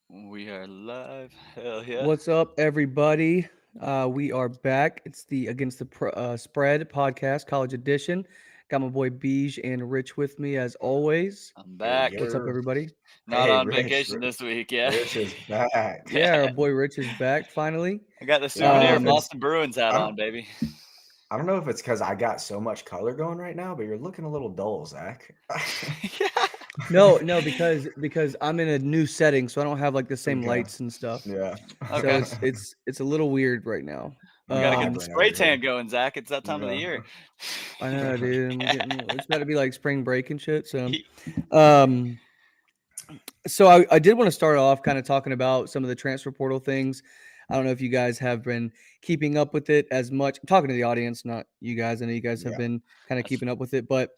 We are live. Hell yeah. What's up, everybody? We are back. It's the Against the Spread podcast, college edition. Got my boy Beej and Rich with me as always. I'm Yo, back. What's up, yo. everybody? Not Hey, on Rich. vacation this week, yeah. Rich is back. Yeah, our boy Rich is back finally. I got the Yeah, I don't know souvenir if Um, it's Boston Bruins hat I on, don't baby. I don't know if it's because I got so much color going right now, but you're looking a little dull, Zach. Yeah. no, because I'm in a new setting, so I don't have like the same Okay. lights and stuff. Yeah. So Okay. it's a little weird right now. We I'm got to get the Um, vibrant over spray tan here. going, Zach. It's that time of the Yeah. year. I know, dude. I'm getting. It's about to be like spring break and shit. So, He- um, so I did want to start off kind of talking about some of the transfer portal things. I don't know if you guys have been keeping up with it as much. I'm talking to the audience, not you guys. I know you guys have Yeah. been kind of That's keeping up with it, but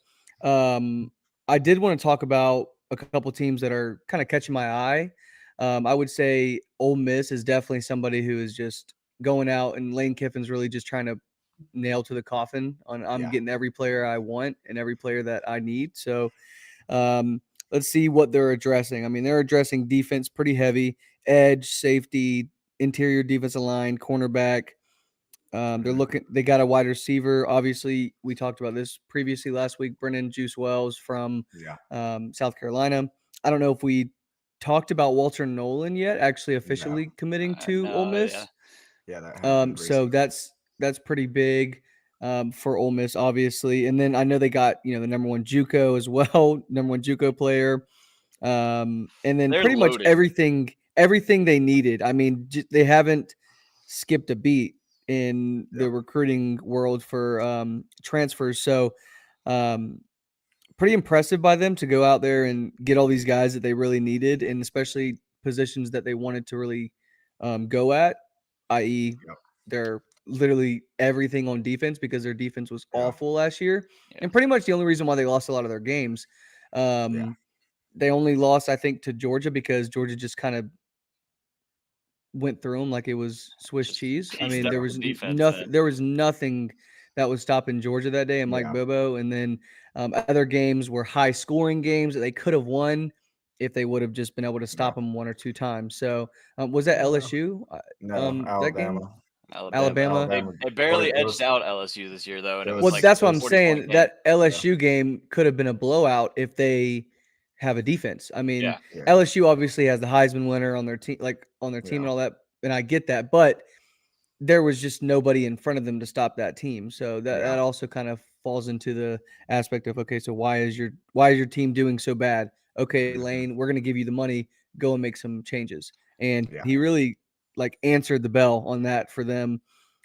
I did want to talk about a couple teams that are kind of catching my eye. I would say Ole Miss is definitely somebody who is just going out, and Lane Kiffin's really just trying to nail to the coffin on I'm Yeah. getting every player I want and every player that I need. So um, let's see what they're addressing. I mean, they're addressing defense pretty heavy, edge, safety, interior defensive line, cornerback. They're Mhm. looking. They got a wide receiver. Obviously, we talked about this previously last week. Brennan Juice Wells from Yeah. South Carolina. I don't know if we talked about Walter Nolan yet. Actually, No. officially committing to Ole no, yeah. Miss. Yeah, that happened So recently. that's pretty big for Ole Miss, obviously. And then I know they got the number one JUCO as well, number one JUCO player, and then They're pretty much loaded. everything they needed. I mean, they haven't skipped a beat in Yep. the recruiting world for transfers. So um, pretty impressive by them to go out there and get all these guys that they really needed, and especially positions that they wanted to really go at, i.e., Yep. they're literally everything on defense because their defense was Yeah. awful last year, Yeah. and pretty much the only reason why they lost a lot of their games. Yeah. They only lost, I think, to Georgia because Georgia just kind of went through them like it was Swiss Just cheese. I pieced mean, up there the was defense, nothing. man. There was nothing that was stopping Georgia that day, and Mike Yeah. Bobo. And then other games were high scoring games that they could have won if they would have just been able to Yeah. stop them one or two times. So was that No. LSU? No. That game, Alabama. Alabama. Alabama. They Alabama. they Or barely it edged was out LSU this year, though, and it it was Well, like was that's it what a I'm was 40-point saying. game. That yeah. LSU game could have been a blowout if they have a defense. I mean, Yeah. Yeah. LSU obviously has the Heisman winner on their team, like on their team Yeah. and all that, and I get that, but there was just nobody in front of them to stop that team. So Yeah. that also kind of falls into the aspect of okay, so why is your team doing so bad? Okay, Mhm. Lane, we're going to give you the money, go and make some changes. And Yeah. he really like answered the bell on that for them.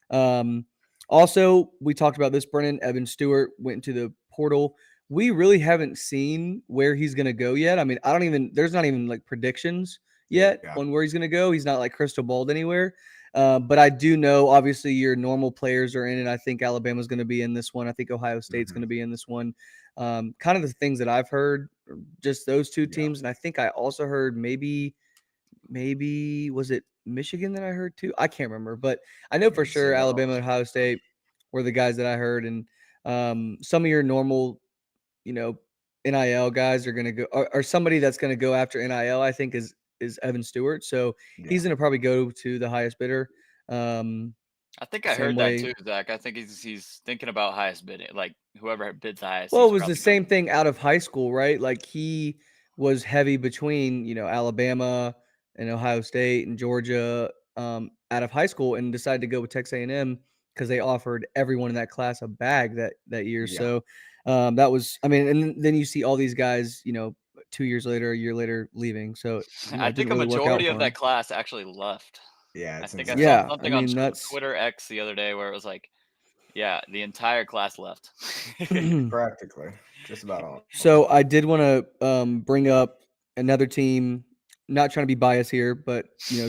Um, Also, we talked about this. Brennan Evan Stewart went into the portal. We really haven't seen where he's going to go yet. I mean, I don't even. There's not even like predictions yet Yeah. on where he's going to go. He's not like crystal balled anywhere. But I do know, obviously, your normal players are in it. I think Alabama's going to be in this one. I think Ohio State's going Mhm. to be in this one. Kind of the things that I've heard, just those two Yeah. teams, and I think I also heard maybe was it Michigan that I heard too? I can't remember, but I know for Yeah. sure Same with Alabama Ohio and State. Ohio State were the guys that I heard, and some of your normal, you know, NIL guys are going to go, or somebody that's going to go after NIL. I think is Evan Stewart, so Yeah. he's going to probably go to the highest bidder. Um, I think I Same heard that way. too, Zach. I think he's thinking about highest bidding. Like whoever bids the highest, Well, it he's was the probably going. same thing out of high school, right? Like he was heavy between, Alabama and Ohio State and Georgia out of high school and decided to go with Texas A&M because they offered everyone in that class a bag that year. Yeah. So that was, I mean, and then you see all these guys, 2 years later, a year later leaving. So, I it didn't think a really work out majority of for that him. class actually left. Yeah. I It's think I saw insane. Yeah. I something on mean, that's Twitter X the other day where it was like, yeah, the entire class left. Practically. Just about all of them. So I did want to bring up another team. Not trying to be biased here, but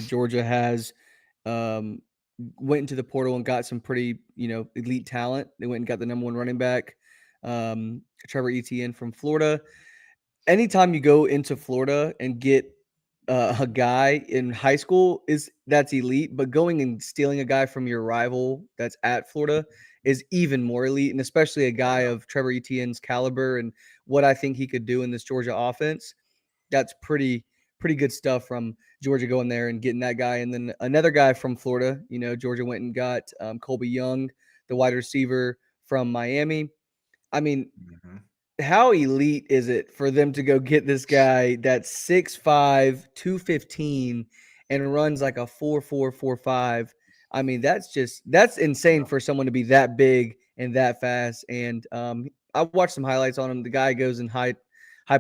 Georgia has um, went into the portal and got some pretty elite talent. They went and got the number one running back, Trevor Etienne from Florida. Anytime you go into Florida and get a guy in high school that's elite, but going and stealing a guy from your rival that's at Florida is even more elite, and especially a guy Yeah. of Trevor Etienne's caliber and what I think he could do in this Georgia offense. That's pretty pretty good stuff from Georgia going there and getting that guy. And then another guy from Florida, Georgia went and got Colby Young, the wide receiver from Miami. I mean, Mhm. how elite is it for them to go get this guy that's 6'5", 215, and runs like a 4.445? I mean, that's insane Yeah. for someone to be that big and that fast. And I watched some highlights on him. The guy goes and high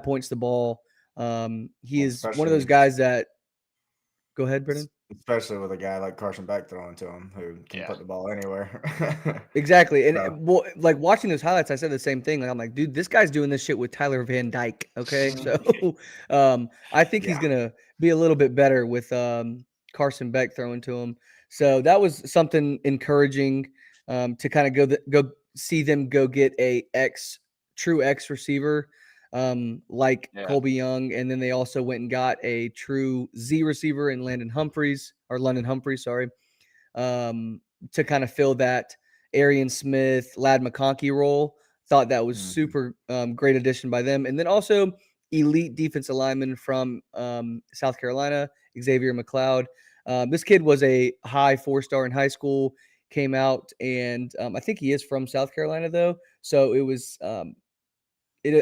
points the ball. He Well, is one of those guys that. Go ahead, Brennan. especially with a guy like Carson Beck throwing to him who can Yeah. put the ball anywhere. Exactly, and So, well, like watching those highlights, I said the same thing. Like I'm like, dude, this guy's doing this shit with Tyler Van Dyke. Okay, mhm. so I think he's Yeah. gonna be a little bit better with Carson Beck throwing to him. So that was something encouraging to kind of go see them go get a true X receiver like Yeah. Colby Young, and then they also went and got a true Z receiver in London Humphreys, sorry, um, to kind of fill that Arian Smith, Lad McConkey role. Thought that was Mhm. super great addition by them. And then also elite defensive lineman from South Carolina, Xavier McLeod. This kid was a high 4-star in high school, came out, and I think he is from South Carolina, though. So it was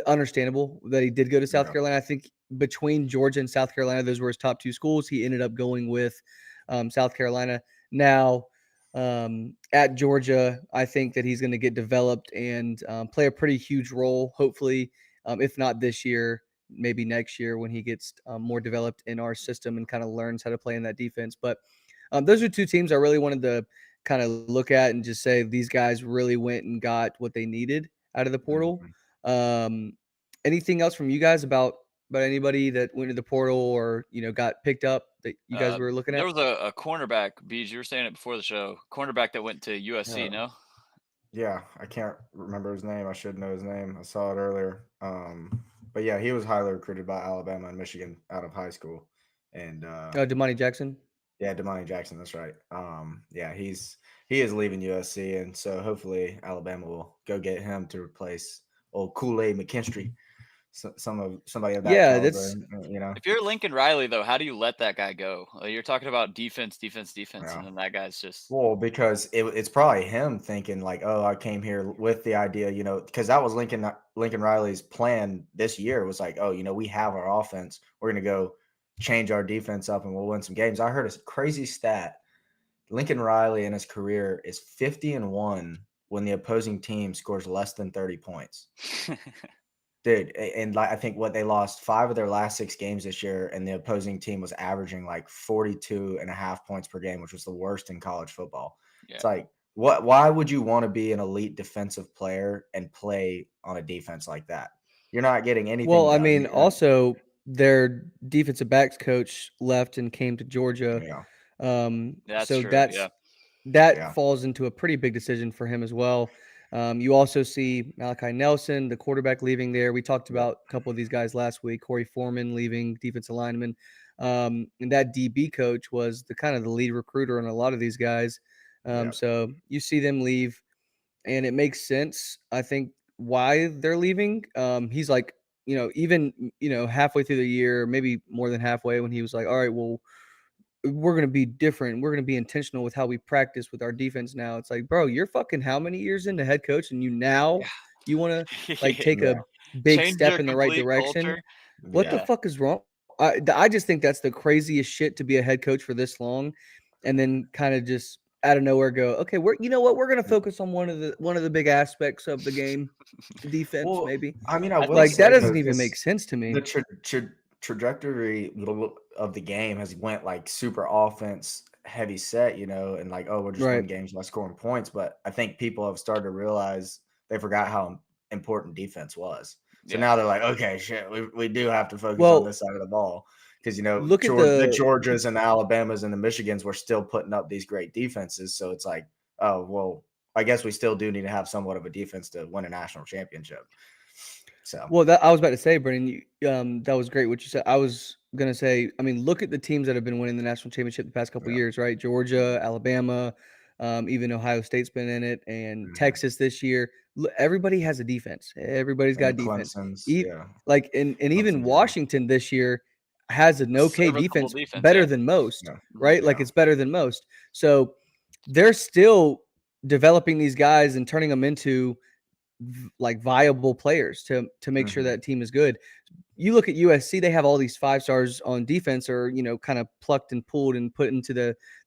understandable that he did go to South Yeah. Carolina. I think between Georgia and South Carolina, those were his top two schools. He ended up going with South Carolina. Now, at Georgia, I think that he's going to get developed and play a pretty huge role, hopefully, if not this year, maybe next year when he gets more developed in our system and kind of learns how to play in that defense. But those are two teams I really wanted to kind of look at and just say these guys really went and got what they needed out of the portal. Mhm. um, Anything else from you guys about anybody that went to the portal or got picked up that you guys were looking There at? was a cornerback, Bees. You were saying it before the show. Cornerback that went to USC. Yeah. No. Yeah, I can't remember his name. I should know his name. I saw it earlier. But yeah, he was highly recruited by Alabama and Michigan out of high school. And Damani Jackson. yeah, Damani Jackson, that's right. Yeah, he is leaving USC, and so hopefully Alabama will go get him to replace old Kool-Aid McKinstry, somebody of that Yeah, caliber. that's You know, If you're Lincoln Riley, though, how do you let that guy go? You're talking about defense, defense, defense, yeah. and then that guy's just Well, because it's probably him thinking like, "Oh, I came here with the idea," because that was Lincoln Riley's plan this year was like, "Oh, we have our offense. We're gonna go change our defense up, and we'll win some games." I heard a crazy stat. Lincoln Riley in his career is 50-1 when the opposing team scores less than 30 points. Dude, and like I think what they lost 5 of their last 6 games this year, and the opposing team was averaging like 42.5 points per game, which was the worst in college football. It's yeah. like, why would you want to be an elite defensive player and play on a defense like that? You're not getting anything well, I done. mean, also their defensive backs coach left and came to Georgia. Yeah, That's So true. Yeah. that yeah, falls into a pretty big decision for him as well. You also see Malachi Nelson, the quarterback, leaving there. We talked yep, about a couple of these guys last week. Corey Foreman leaving, defensive lineman, and that DB coach was the kind of the lead recruiter on a lot of these guys. yep. So you see them leave, and it makes sense. I think why they're leaving. He's like, even halfway through the year, maybe more than halfway, when he was like, "All right, well, we're going to be different. We're going to be intentional with how we practice with our defense now." It's like, bro, you're fucking how many years into head coach and you want to like take Yeah, a big Change step your in the right complete direction. culture. What the yeah. Yeah. fuck is wrong? I just think that's the craziest shit to be a head coach for this long and then kind of just out of nowhere go, okay, you know what? We're going to focus on one of the big aspects of the game, defense Well, maybe. I mean, I I will think Like that say doesn't though, even this make sense to the me. trajectory of the game has went like super offense heavy set, and like, oh, we'll just Right. win games by scoring points. But I think people have started to realize they forgot how important defense was. So yeah. now they're like, okay, shit, we do have to focus on Well, this side of the ball because look at The the Georgias and the Alabamas and the Michigans were still putting up these great defenses. So it's like, oh well, I guess we still do need to have somewhat of a defense to win a national championship. So Well, that I was about to say, Brendan, that was great what you said. I was gonna say, I mean, look at the teams that have been winning the national championship the past couple of yeah. years, right? Georgia, Alabama, even Ohio State's been in it, and Mhm. Texas this year. Everybody has a defense. Everybody's got And defense. Clemson's, E- yeah, like and even Clemson's young. Washington this year. has an A okay serviceable defense, defense, better yeah. than most, Yeah. Mhm. right? Like Yeah. it's better than most. So they're still developing these guys and turning them into like viable players to make sure Mhm. that team is good. You look at USC, they have all these 5 stars on defense or, kind of plucked and pulled and put into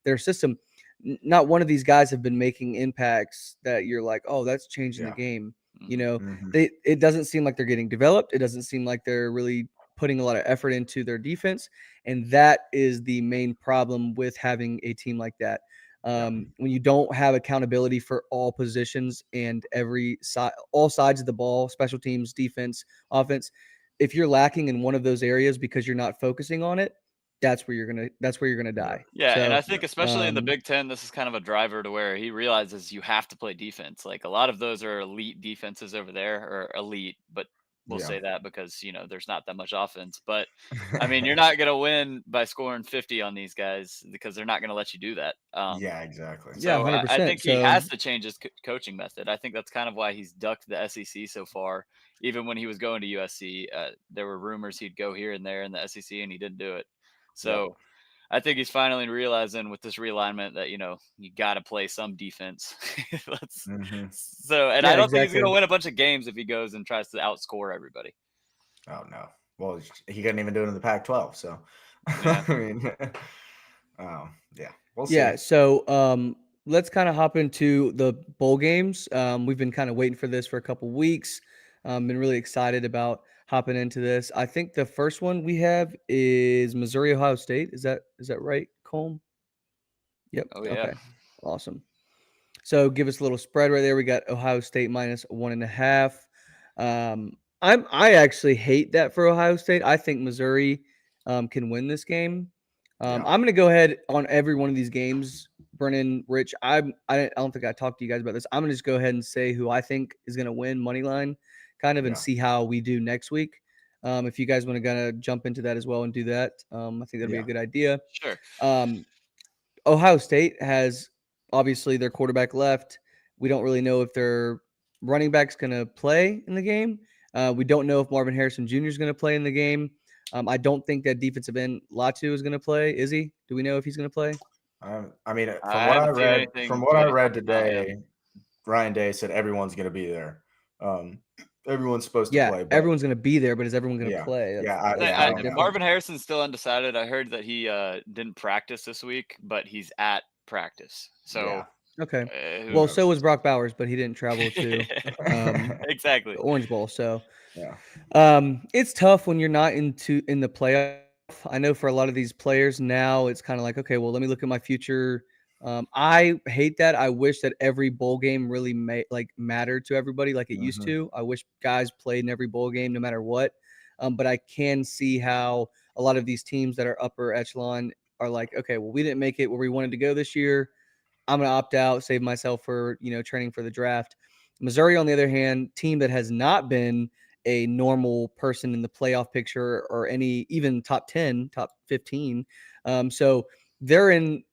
their system. Not one of these guys have been making impacts that you're like, "Oh, that's changing the Yeah. game." You Mhm. know, Mhm. it doesn't seem like they're getting developed. It doesn't seem like they're really putting a lot of effort into their defense, and that is the main problem with having a team like that. Yeah. When you don't have accountability for all positions and every side, all sides of the ball, special teams, defense, offense, if you're lacking in one of those areas because you're not focusing on it, that's where you're gonna Yeah. die. Yeah, and So, I think especially in the um, Big Ten, this is kind of a driver to where he realizes you have to play defense. Like a lot of those are elite defenses over there, or elite, but we'll Yeah. say that because there's not that much offense. But I mean, you're not gonna win by scoring 50 on these guys because they're not gonna let you do that. Yeah, exactly. yeah, So I 100%. think he So, has to change his coaching method. I think that's kind of why he's ducked the SEC so far. Even when he was going to USC, there were rumors he'd go here and there in the SEC, and he didn't do it. Yep. So I think he's finally realizing with this realignment that you got to play some defense. Let's, Mhm. and I yeah, don't think he's going to exactly. win a bunch of games if he goes and tries to outscore everybody. Oh no. Well, he couldn't even do it in the Pac-12. So, I Yeah. mean, yeah, we'll Yeah, see. so, let's kinda hop into the bowl games. We've been kinda waiting for this for a couple weeks. Been really excited about hopping into this. I think the first one we have is Missouri Ohio State. Is that right, Colm? Yep. Oh yeah. Okay. Awesome. So give us a little spread right there. We got Ohio State minus 1.5. I actually hate that for Ohio State. I think Missouri can win this game. Yeah. I'm going to go ahead on every one of these games. Brennan, Rich, I don't think I talked to you guys about this. I'm going to just go ahead and say who I think is going to win money line, kind of, and Yeah. see how we do next week. If you guys want to kind of jump into that as well and do that, I think that'll be a Yeah. good idea. Sure. Um, Ohio State has obviously their quarterback left. We don't really know if their running back's going to play in the game. We don't know if Marvin Harrison Jr. is going to play in the game. I don't think that defensive end Latu is going to play. Is he? Do we know if he's going to play? I mean, I haven't seen from anything what I really read talking about. Yeah. today, Ryan Day said everyone's going to be there. Um, everyone's supposed to Yeah, play, but everyone's going to be there, but is everyone going to yeah, play? That's that's yeah, I kind of don't know. different. Marvin Harrison's still undecided. I heard that he didn't practice this week, but he's at practice. So Yeah. Okay. who Who Well, so knows? was Brock Bowers, but he didn't travel to exactly. the Orange Bowl. So Yeah. it's tough when you're not in the playoff. I know for a lot of these players now, it's kind of like, okay, well, let me look at my future. I hate that. I wish that every bowl game really mattered to everybody like it used Mhm. to. I wish guys played in every bowl game no matter what. But I can see how a lot of these teams that are upper echelon are like, okay, well, we didn't make it where we wanted to go this year. I'm going to opt out, save myself for, training for the draft. Missouri, on the other hand, team that has not been a normal person in the playoff picture or any even top 10, top 15. So they're in,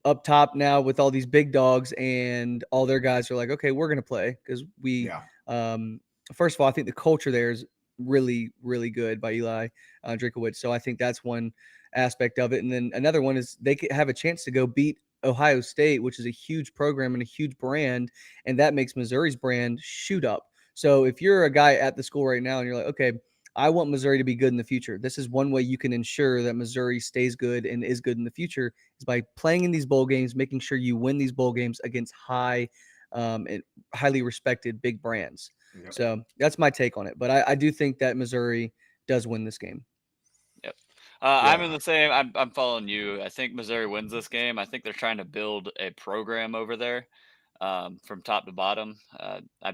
up top now with all these big dogs, and all their guys are like, okay, we're going to play because Yeah. um, first of all, I think the culture there is really, really good by Eli Drinkowitz. So I think that's one aspect of it. And then another one is they could have a chance to go beat Ohio State, which is a huge program and a huge brand, and that makes Missouri's brand shoot up. So if you're a guy at the school right now and you're like, okay, I want Missouri to be good in the future, this is one way you can ensure that Missouri stays good and is good in the future is by playing in these bowl games, making sure you win these bowl games against and highly respected big brands. Yep. So that's my take on it. But I do think that Missouri does win this game. Yep. I'm Yeah. in the same. I'm following you. I think Missouri wins this game. I think they're trying to build a program over there, from top to bottom.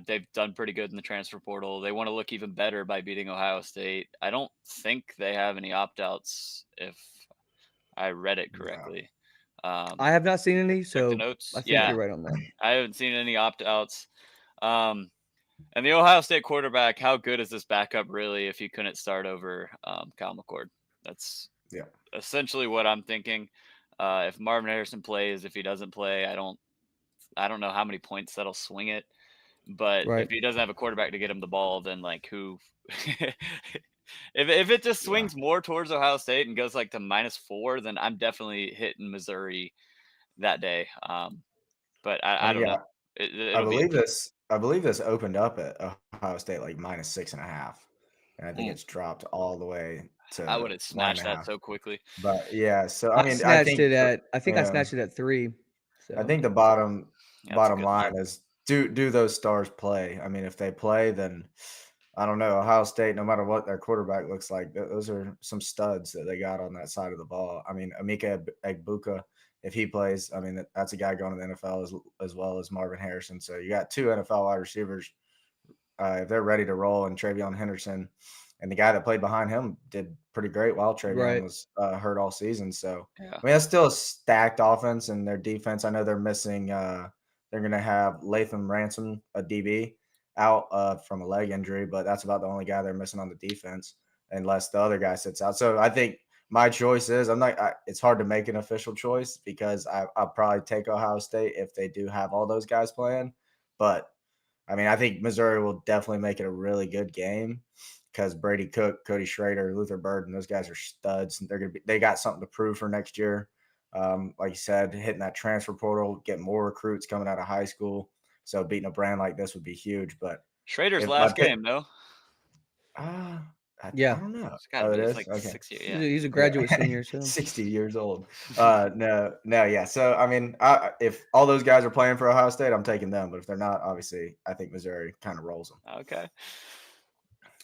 They've done pretty good in the transfer portal. They want to look even better by beating Ohio State. I don't think they have any opt outs, if I read it Yeah. correctly. Um, I have not seen any, Check the so I notes. think Yeah, you're right on that. I haven't seen any opt outs. Um, and the Ohio State quarterback, how good is this backup really if you couldn't start over Kyle McCord? That's Yeah. essentially what I'm thinking. If Marvin Harrison plays, if he doesn't play, I don't know how many points that'll swing it. But if Right. he doesn't have a quarterback to get him the ball, then like who If it just Yeah. swings more towards Ohio State and goes like to -4, then I'm definitely hitting Missouri that day. But I I mean, don't know. yeah, It'll be I believe this opened up at Ohio State like -6.5, and I think mm, it's dropped all the way I to would have one and smashed a that half. so quickly. But yeah, so I mean, I think I think I yeah, snatched it at 3. I So think the Yeah, that's a bottom good line. line is do those stars play? I mean, if they play, then I don't know. Ohio State, no matter what their quarterback looks like, those are some studs that they got on that side of the ball. I mean, Emeka Egbuka, if he plays, I mean that's a guy going to the NFL as well as Marvin Harrison. So you got two NFL wide receivers. If they're ready to roll, and Travion Henderson and the guy that played behind him did pretty great while Travion right. was hurt all season. So Yeah. I mean, that's still a stacked offense, and their defense. I know they're missing. They're going to have Latham Ransom, a DB, out from a leg injury, but that's about the only guy they're missing on the defense, unless the other guy sits out. So I think my choice is I'm not. It's hard to make an official choice because I'll probably take Ohio State if they do have all those guys playing, but I mean, I think Missouri will definitely make it a really good game because Brady Cook, Cody Schrader, Luther Burden, those guys are studs. And they got something to prove for next year. Like you said, hitting that transfer portal, get more recruits coming out of high school. So beating a brand like this would be huge. But Schrader's if my last pick, game, no? uh, I Yeah. don't know. It's got to Oh, it be. It's is like okay. 6 years. He's a, Yeah. he's a graduate Yeah, senior, so 60 years old. No, yeah. So I mean, if all those guys are playing for Ohio State, I'm taking them. But if they're not, obviously, I think Missouri kind of rolls them. Okay.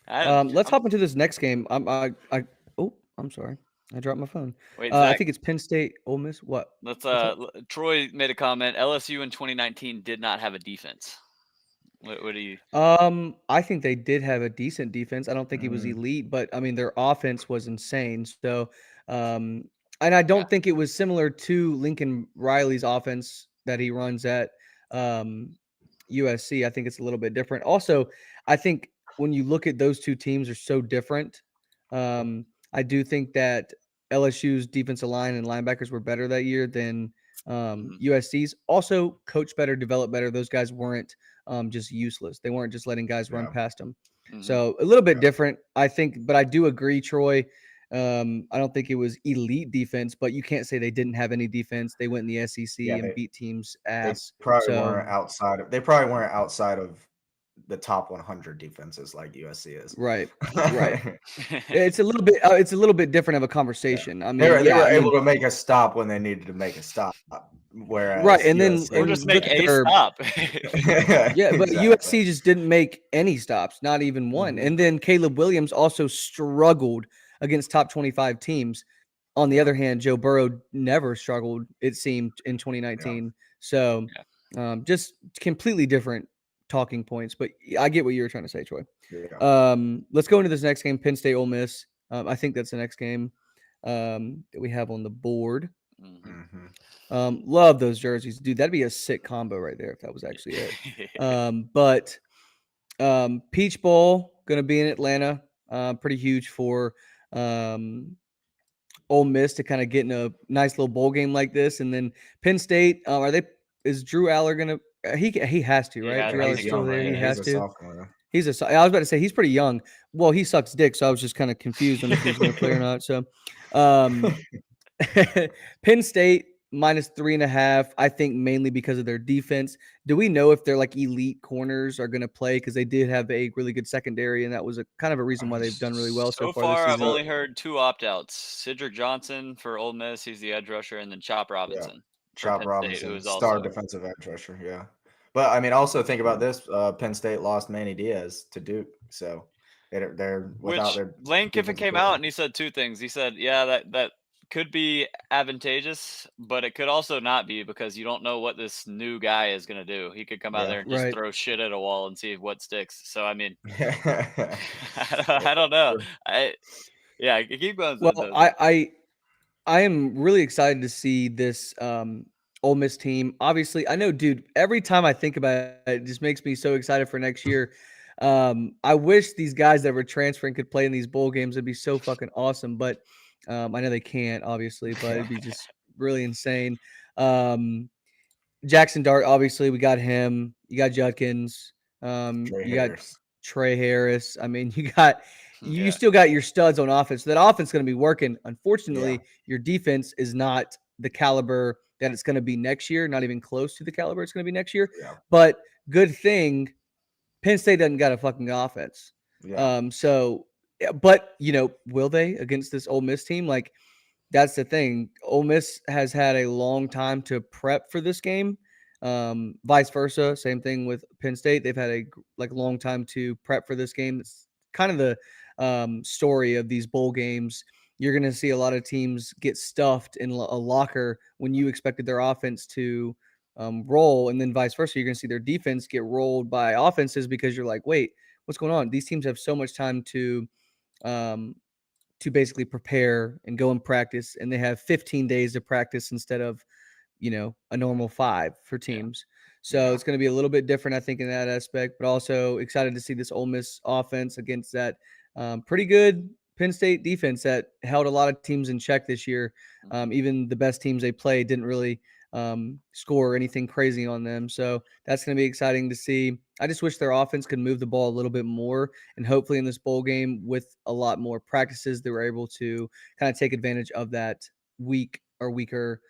I, let's I'm, hop into this next game. Oh, I'm sorry. I dropped my phone. wait, I Zach. think it's Penn State, Ole Miss. What? Let's. What's up? Troy made a comment. LSU in 2019 did not have a defense. What do you? I think they did have a decent defense. I don't think it was Mm, elite, but I mean their offense was insane. So, um, and I Yeah. don't think it was similar to Lincoln Riley's offense that he runs at um, USC. I think it's a little bit different. Also, I think when you look at those two teams are so different. I do think that LSU's defensive line and linebackers were better that year than Mhm. USC's. Also, coach better, develop better. Those guys weren't just useless. They weren't just letting guys run yeah, past them. Mhm. So a little bit yeah, different, I think. But I do agree, Troy. I don't think it was elite defense, but you can't say they didn't have any defense. They went in the yeah. SEC and beat teams They ass. probably So weren't outside of. They probably weren't outside of the top 100 defenses like USC is. right, right. Yeah, It's a little bit. It's a little bit different of a conversation. I mean, they yeah, were I able mean, to make a stop when they needed to make a stop, right. whereas And then USC or was just and make look yeah, at a their stop. yeah, but exactly. USC just didn't make any stops, not even one. Hmm. And then Caleb Williams also struggled against top 25 teams. On the Yeah, other hand, Joe Burrow never struggled, it seemed, in yeah, 2019. So Yeah. just completely different talking points. But I get what you were trying to say, Troy. yeah. Let's go into this next game, Penn State Ole Miss. I think that's the next game that we have on the board. Mhm. Hmm. Love those jerseys, dude. That'd be a sick combo right there if that was actually it. But Peach Bowl gonna be in Atlanta. Pretty huge for um, Ole Miss to kind of get in a nice little bowl game like this, and then Penn State. Are they? Is Drew Aller gonna? He has to, right? Drew He's Aller's still young. there. He Yeah, he's has a to. sophomore. I was about to say he's pretty young. Well, he sucks dick, so I was just kind of confused on if he was going to play or not. So, um, Penn State -3.5. I think mainly because of their defense. Do we know if they're like elite corners are going to play? Because they did have a really good secondary, and that was a kind of a reason why they've done really well so So far this far, I've season. So only heard 2 opt-outs. Cedric Johnson for Ole Miss, he's the edge rusher, and then Chop yeah, Robinson for Chop Penn State, who Robinson, is star also defensive edge rusher. Yeah, but I mean, also think about this: Penn State lost Manny Diaz to Duke, so they're without which their Lane Kiffin defensive came out coordinator. and he said 2 things. He said, "Yeah, that could be advantageous, but it could also not be because you don't know what this new guy is gonna do. He could come out Yeah, there and just Right. throw shit at a wall and see what sticks." So, I mean, yeah, I don't know. true. I Yeah, keep going Well, though, Zach. I am really excited to see this Ole Miss team. Obviously, I know, dude. Every time I think about it, it just makes me so excited for next year. I wish these guys that were transferring could play in these bowl games. It'd be so fucking awesome. But I know they can't, obviously. But it'd be just really insane. Um, Jackson Dart, obviously, we got him. You got Judkins. Trey You got Harris. Trey Harris. I mean, you got you Yeah. still got your studs on offense. So that offense is going to be working. Yeah. Unfortunately, your defense is not the caliber that it's going to be next year, not even close to the caliber it's going to be next year. Yeah. But good thing Penn State doesn't got a fucking offense. Yeah. But will they against this Ole Miss team? Like, that's the thing. Ole Miss has had a long time to prep for this game. Vice versa, same thing with Penn State. They've had a long time to prep for this game. It's kind of the story of these bowl games. You're going to see a lot of teams get stuffed in a locker when you expected their offense to roll, and then vice versa. You're going to see their defense get rolled by offenses because you're like, wait, what's going on? These teams have so much time um, to basically prepare and go and practice, and they have 15 days to practice instead of a normal 5 for Yeah. teams. So Yeah. it's going to be a little bit different, I think, in that aspect, but also excited to see this Ole Miss offense against that pretty good Penn State defense that held a lot of teams in check this year. Even the best teams they played didn't really score anything crazy on them. So that's going to be exciting to see. I just wish their offense could move the ball a little bit more, and hopefully in this bowl game with a lot more practices, they were able to kind of take advantage of that weak or weaker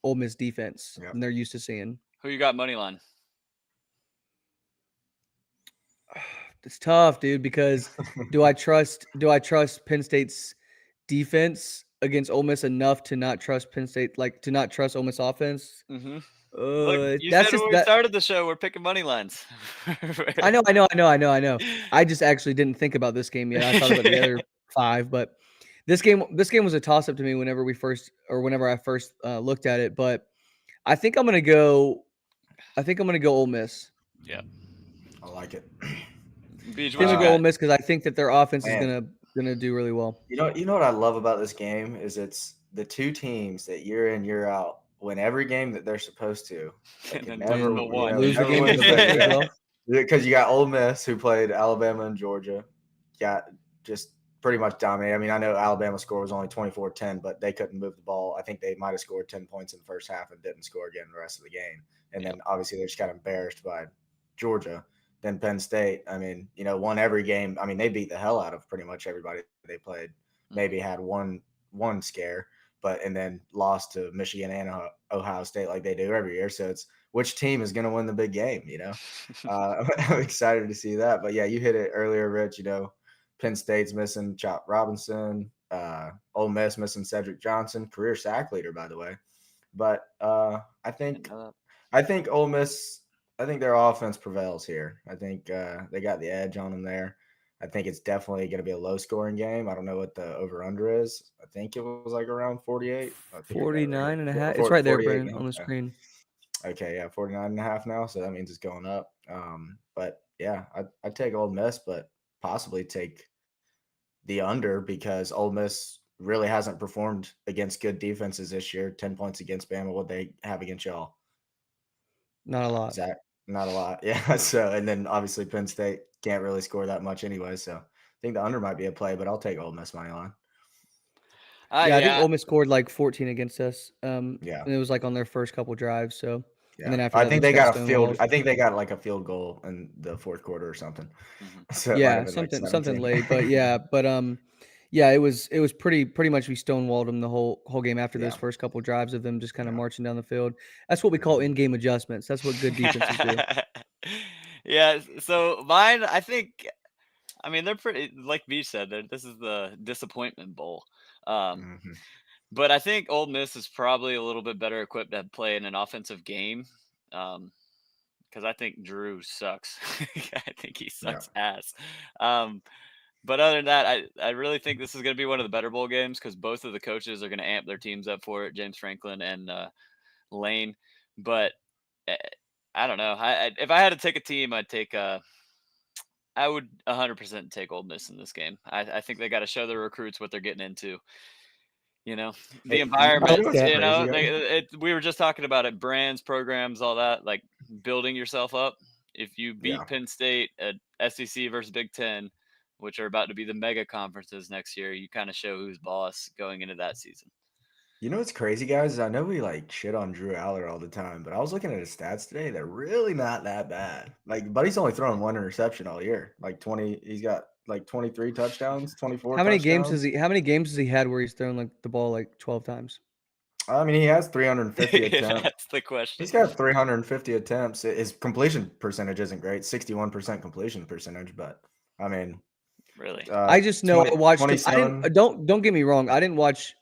Ole Miss defense Yep. than they're used to seeing. Who you got money line? It's tough, dude, because do I trust Penn State's defense against Ole Miss enough to not trust Penn State, like to not trust Ole Miss offense? Mm-hmm. Look, you That's said just when we that. started the show, we're picking money lines. I know. I just actually didn't think about this game yet. I thought about the other 5, but this game was a toss up to me whenever I first looked at it. But I think I'm gonna go. Ole Miss. Yeah. I like it. Beach, I what think you I'm gonna go Ole got? Miss because I think that their offense is Man, gonna do really well. you know what I love about this game is it's the two teams that year in year out win every game that they're supposed to. They And can then lose never, the one. Lose the never game win they're the supposed big. to as Yeah, well. because you got Ole Miss who played Alabama and Georgia, got just pretty much dominated. I mean, I know Alabama's score was only 24-10, but they couldn't move the ball. I think they might have scored 10 points in the first half and didn't score again the rest of the game. And Yep. then obviously they just got embarrassed by Georgia. Then Penn State, I mean, won every game. I mean, they beat the hell out of pretty much everybody they played. Maybe had one scare, and then lost to Michigan and Ohio State like they do every year. So it's which team is going to win the big game, I'm excited to see that. But yeah, you hit it earlier, Rich. Penn State's missing Chop Robinson, Ole Miss missing Cedric Johnson, career sack leader, by the way. But I think Ole Miss, I think their offense prevails here. I think they got the edge on them there. I think it's definitely going to be a low scoring game. I don't know what the over under is. I think it was like around 48. I think I got it right 49 here. and a half. It's right there, 48 Brandon, games. on the screen. Okay, yeah, 49 and a half now. So that means it's going up. But yeah, I'd take Ole Miss, but possibly take the under because Ole Miss really hasn't performed against good defenses this year. 10 points against Bama. What they have against y'all? Not a lot. Zach, not a lot. Yeah. So, and then obviously Penn State can't really score that much anyway. So I think the under might be a play, but I'll take Ole Miss money line. Yeah, I think Yeah. Ole Miss scored like 14 against us. Yeah. And it was like on their first couple drives. So, and Yeah. then after I that, they think they just got got a field. stonewalled. I think they got like a field goal in the fourth quarter or something. Mhm. So it might Yeah, have been like something 17. late, but yeah, it was pretty much we stonewalled them the whole game after those Yeah. first couple drives of them just kind of Yeah. marching down the field. That's what we call in-game adjustments. That's what good defenses do. Yeah. So mine, I think. I mean, they're pretty. Like B said, this is the disappointment bowl. Mhm. But I think Ole Miss is probably a little bit better equipped to play in an offensive game. Because I think Drew sucks. I think he Yeah. sucks ass. But other than that, I really think this is going to be one of the better bowl games because both of the coaches are going to amp their teams up for it, James Franklin and Lane. But eh, I don't know. If I had to take a team, I would 100% take Ole Miss in this game. I think they got to show their recruits what they're getting into. The Hey, I environment. like that. crazy, guys? We were just talking about it. Brands, programs, all that, like building yourself up. If you beat Yeah. Penn State at SEC versus Big Ten, which are about to be the mega conferences next year, you kind of show who's boss going into that season. You know what's crazy, guys? Is I know we like shit on Drew Aller all the time, but I was looking at his stats today. They're really not that bad. Like, Buddy's only thrown one interception all year. Like 20, he's got like 23 touchdowns, 24 How many games touchdowns. has he had where he's thrown like the ball like 12 times? I mean, he has 350 attempts. That's the question. He's got 350 attempts. His completion percentage isn't great, 61% completion percentage, but I mean, Really? I just know I watched him. I 27. didn't don't get me wrong. I didn't watch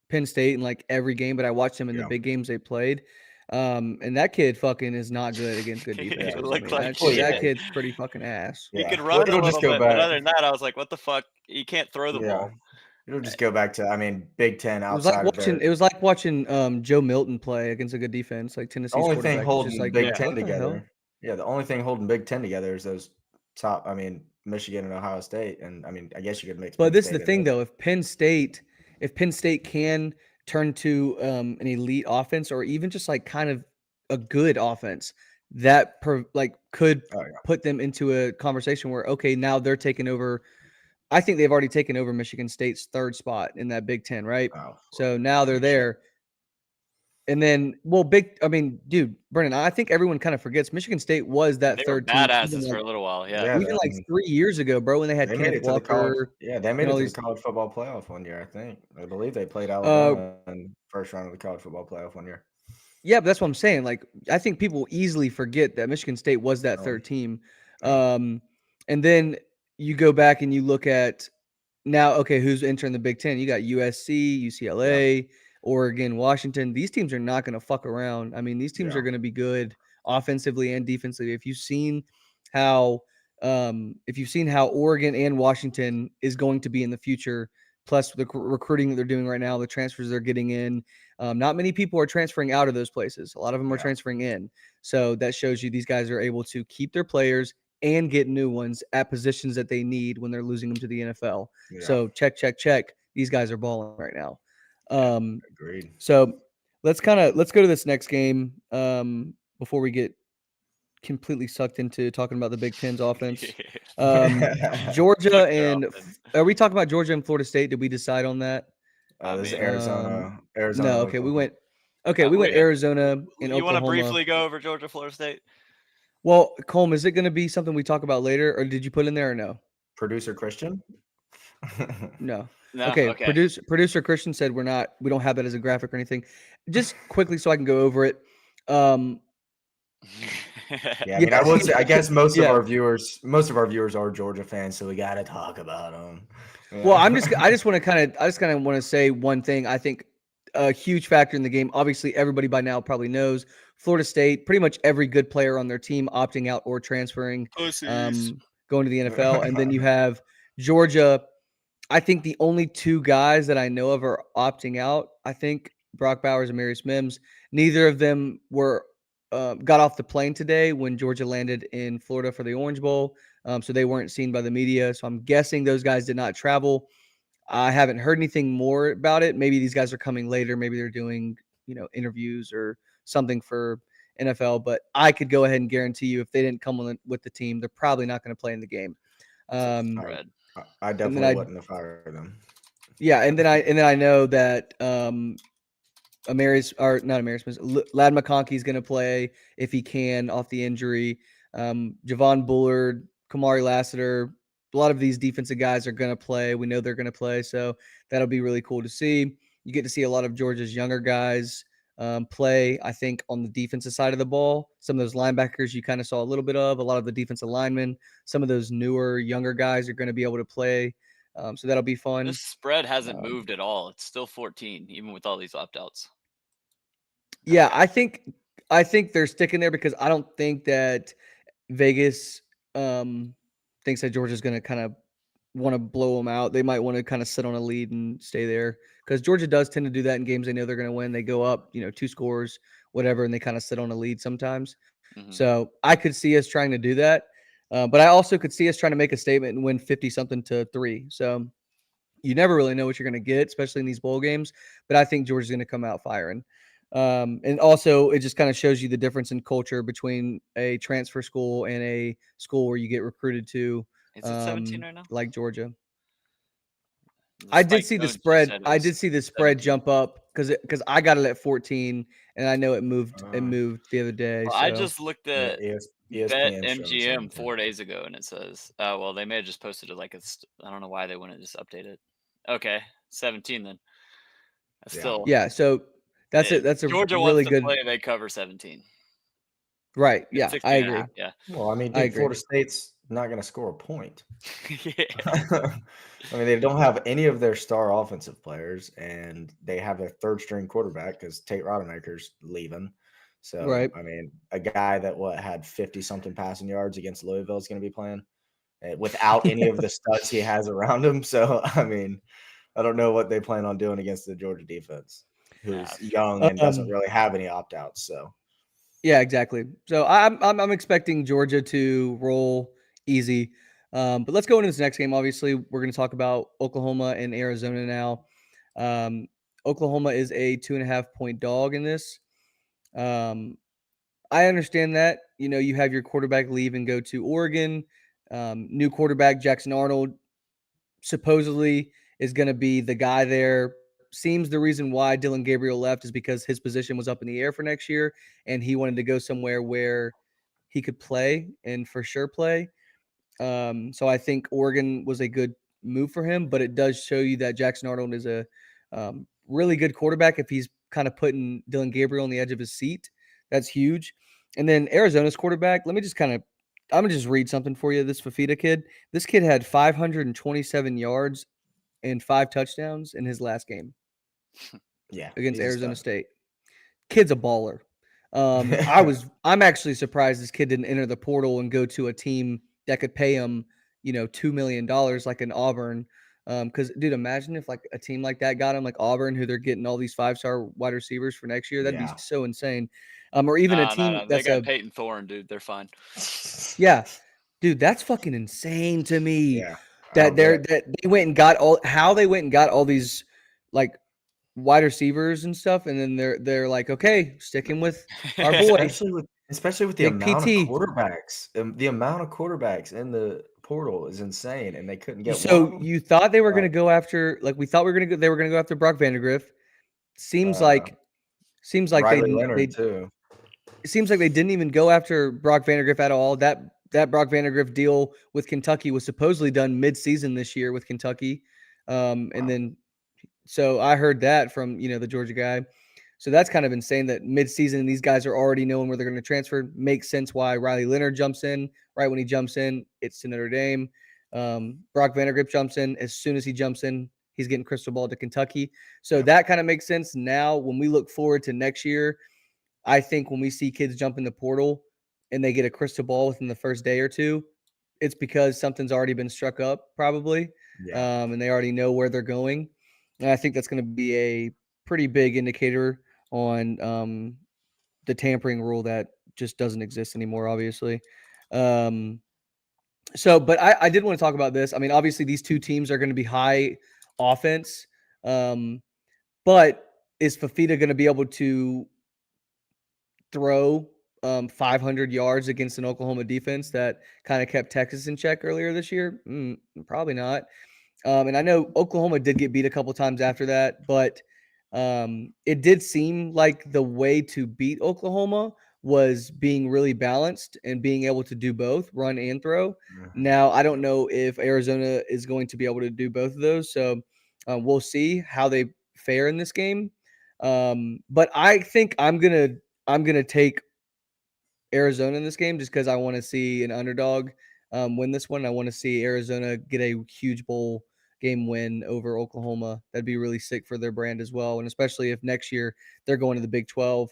Penn State in like every game, but I watched him in the Yeah. big games they played. And that kid fucking is not good against good He defenses. I looked mean, like Well, that yeah. kid's pretty fucking ass. he Yeah. could Well, run a it'll just little go bit, but back. other than that, I was like, what the fuck? He can't throw the Yeah. ball. It'll just go back to, I mean, Big Ten It was like outside of watching. their. It was like watching Joe Milton play against a good defense, like The Tennessee's only thing quarterback. It's just holding like, Big bro, Ten what the hell? together. Yeah, the only thing holding Big Ten together is those top. I mean, Michigan and Ohio State, and I mean, I guess you could mix. But Penn this is State the in thing, there. though. If Penn State can turn to an elite offense, or even just like kind of a good offense, that could Oh, yeah. put them into a conversation where, okay, now they're taking over. I think they've already taken over Michigan State's third spot in that Big Ten, right? Oh, So now they're 100%. there. And then, I mean, dude, Brennan, I think everyone kind of forgets Michigan State was that They were third team even badasses for like, a little while. Yeah. Yeah, even like 3 years ago, bro, when they had they made Kenneth it to the college. Walker Yeah, they and made all it to the these. college football playoff one year. I think. I believe they played Uh, Alabama in first round of the college football playoff one year. Yeah, but that's what I'm saying. Like, I think people easily forget that Michigan State was that Oh, third team. yeah. And then you go back and you look at now, okay, who's entering the Big Ten? You got USC, Yeah. UCLA, Oregon, Washington. These teams are not going to fuck around. I mean, these teams Yeah. are going to be good offensively and defensively. How, if you've seen how Oregon and Washington is going to be in the future, plus the recruiting that they're doing right now, the transfers they're getting in. Not many people are transferring out of those places. A lot of them are Yeah. transferring in. So that shows you these guys are able to keep their players and get new ones at positions that they need when they're losing them to the NFL. Yeah. So check. These guys are balling right now. Agreed. So let's go to this next game before we get completely sucked into talking about the Big Ten's offense. Georgia Fuck their and offense. are we talking about Georgia and Florida State? Did we decide on that? This is mean, Arizona. No, okay, we Oklahoma. went Arizona and You want to Oklahoma. briefly go over Georgia, Florida State? Well, Colm, is it going to be something we talk about later, or did you put in there or no? Producer Christian. No. No. Okay. Okay. Producer Christian said we don't have that as a graphic or anything. Just quickly so I can go over it. Yeah, I mean, I would say, I guess most Yeah. of our viewers are Georgia fans, so we got to talk about them. Well, I just kind of want to say one thing. I think a huge factor in the game. Obviously, everybody by now probably knows Florida State. Pretty much every good player on their team opting out or transferring, going to the NFL, and then you have Georgia. I think the only two guys that I know of are opting out. I think Brock Bowers and Marius Mims. Neither of them got off the plane today when Georgia landed in Florida for the Orange Bowl. So they weren't seen by the media. So I'm guessing those guys did not travel. I haven't heard anything more about it. Maybe these guys are coming later. Maybe they're doing, interviews or something for NFL. But I could go ahead and guarantee you if they didn't come with the team, they're probably not going to play in the game. Spread. I definitely wouldn't have fired them. Yeah, and then I know that Lad McConkey is going to play if he can off the injury. Javon Bullard, Kamari Lassiter, a lot of these defensive guys are going to play. We know they're going to play, so that'll be really cool to see. You get to see a lot of Georgia's younger guys play, I think, on the defensive side of the ball. Some of those linebackers you kind of saw a little bit of, a lot of the defensive linemen. Some of those newer, younger guys are going to be able to play. So that'll be fun. This spread hasn't moved at all. It's still 14, even with all these opt-outs. Yeah, I think they're sticking there because I don't think that Vegas thinks that Georgia's going to kind of want to blow them out. They might want to kind of sit on a lead and stay there because Georgia does tend to do that in games they know they're going to win. They go up, 2 scores, whatever, and they kind of sit on a lead sometimes. Mm-hmm. So I could see us trying to do that. But I also could see us trying to make a statement and win 50-something to 3. So you never really know what you're going to get, especially in these bowl games. But I think Georgia's going to come out firing. And also, it just kind of shows you the difference in culture between a transfer school and a school where you get recruited to. Is it 17 right now? Like Georgia. I did see the spread. I did see the spread 17. Jump up because I got it at 14, and I know it moved. It moved the other day. Well, so. I just looked at Bet ESPN showing MGM 17. 4 days ago, and it says, oh well, they may have just posted it like it's. I don't know why they wouldn't just update it. Okay, 17 then. That's Yeah. still, Yeah, so that's it. if That's a Georgia wants really to good. play, they cover 17. Right. It's Yeah, I 16 and a half. agree. Yeah. Well, I mean, I dude, agree. Florida State's not going to score a point. Yeah. I mean, they don't have any of their star offensive players, and they have their third string quarterback because Tate Rodemaker's leaving. So, Right. I mean, a guy that had 50 something passing yards against Louisville is going to be playing without any of the studs he has around him. So, I mean, I don't know what they plan on doing against the Georgia defense, Nah, who's young and doesn't Um, really have any opt outs. So, yeah, exactly. So I'm expecting Georgia to roll easy. But let's go into this next game. Obviously, we're going to talk about Oklahoma and Arizona now. Um, Oklahoma is a 2.5 point dog in this. Um, I understand that. You know, you have your quarterback leave and go to Oregon. New quarterback Jackson Arnold supposedly is going to be the guy there. Seems the reason why Dylan Gabriel left is because his position was up in the air for next year, and he wanted to go somewhere where he could play and for sure play. So I think Oregon was a good move for him, but it does show you that Jackson Arnold is a really good quarterback if he's kind of putting Dylan Gabriel on the edge of his seat. That's huge. And then Arizona's quarterback, let me just I'm going to just read something for you. This Fafita kid, this kid had 527 yards and 5 touchdowns in his last game yeah, against he's a Arizona stud. State. Kid's a baller. I'm actually surprised this kid didn't enter the portal and go to a team that could pay him, $2 million like an Auburn. Because dude, imagine if like a team like that got him, like Auburn, who they're getting all these 5-star wide receivers for next year. That'd be Yeah. so insane. Or even a team They that's got Peyton Thorne, dude. They're fine. yeah, dude, that's fucking insane to me. Yeah. I That don't get it. they went and got all these like wide receivers and stuff, and then they're like, okay, sticking with our boy, Especially with the Big amount of PT. quarterbacks. The amount of quarterbacks in the portal is insane, and they couldn't get one of So them. you thought they were going Uh, to go after, like we thought we were going to go, they were going to go after Brock Vandegrift. Seems uh, like seems like Riley Leonard too. it seems like they didn't even go after Brock Vandegrift at all. That Brock Vandegrift deal with Kentucky was supposedly done mid-season this year with Kentucky, and Wow. then so I heard that from the Georgia guy. So that's kind of insane that mid-season these guys are already knowing where they're going to transfer. Makes sense why Riley Leonard jumps in. Right when he jumps in, it's to Notre Dame. Brock Vandergrip jumps in. As soon as he jumps in, he's getting crystal ball to Kentucky. So Yep. that kind of makes sense. Now, when we look forward to next year, I think when we see kids jump in the portal and they get a crystal ball within the first day or two, it's because something's already been struck up, probably, Yeah. and they already know where they're going. And I think that's going to be a pretty big indicator on the tampering rule that just doesn't exist anymore, obviously. Um, but I did want to talk about this. I mean, obviously, these two teams are going to be high offense, but is Fafita going to be able to throw 500 yards against an Oklahoma defense that kind of kept Texas in check earlier this year? Probably not. And I know Oklahoma did get beat a couple times after that, but it did seem like the way to beat Oklahoma was being really balanced and being able to do both, run and throw. Mhm. Now, I don't know if Arizona is going to be able to do both of those, so we'll see how they fare in this game. But I think I'm gonna take Arizona in this game just because I want to see an underdog win this one. I want to see Arizona get a huge bowl game win over Oklahoma. That'd be really sick for their brand as well, and especially if next year they're going to the Big 12.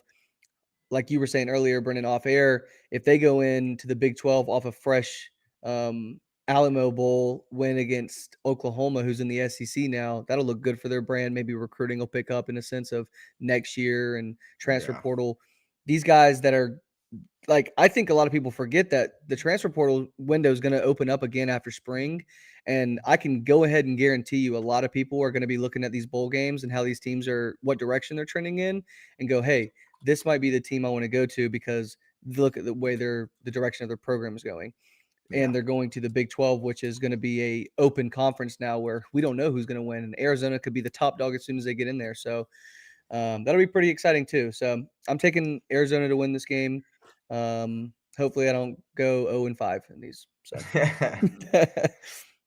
Like you were saying earlier, Brendan, off air, if they go into the Big 12 off a fresh um, Alamo Bowl win against Oklahoma, who's in the SEC now, that'll look good for their brand. Maybe recruiting will pick up in a sense of next year and transfer Yeah. portal. These guys that are like I think a lot of people forget that the transfer portal window is going to open up again after spring, and I can go ahead and guarantee you a lot of people are going to be looking at these bowl games and how these teams are, what direction they're trending in, and go, hey, this might be the team I want to go to because look at the way the direction of their program is going, Yeah. and they're going to the Big 12, which is going to be a open conference now where we don't know who's going to win, and Arizona could be the top dog as soon as they get in there. So that'll be pretty exciting too. So I'm taking Arizona to win this game. Hopefully, I don't go 0-5 in these. So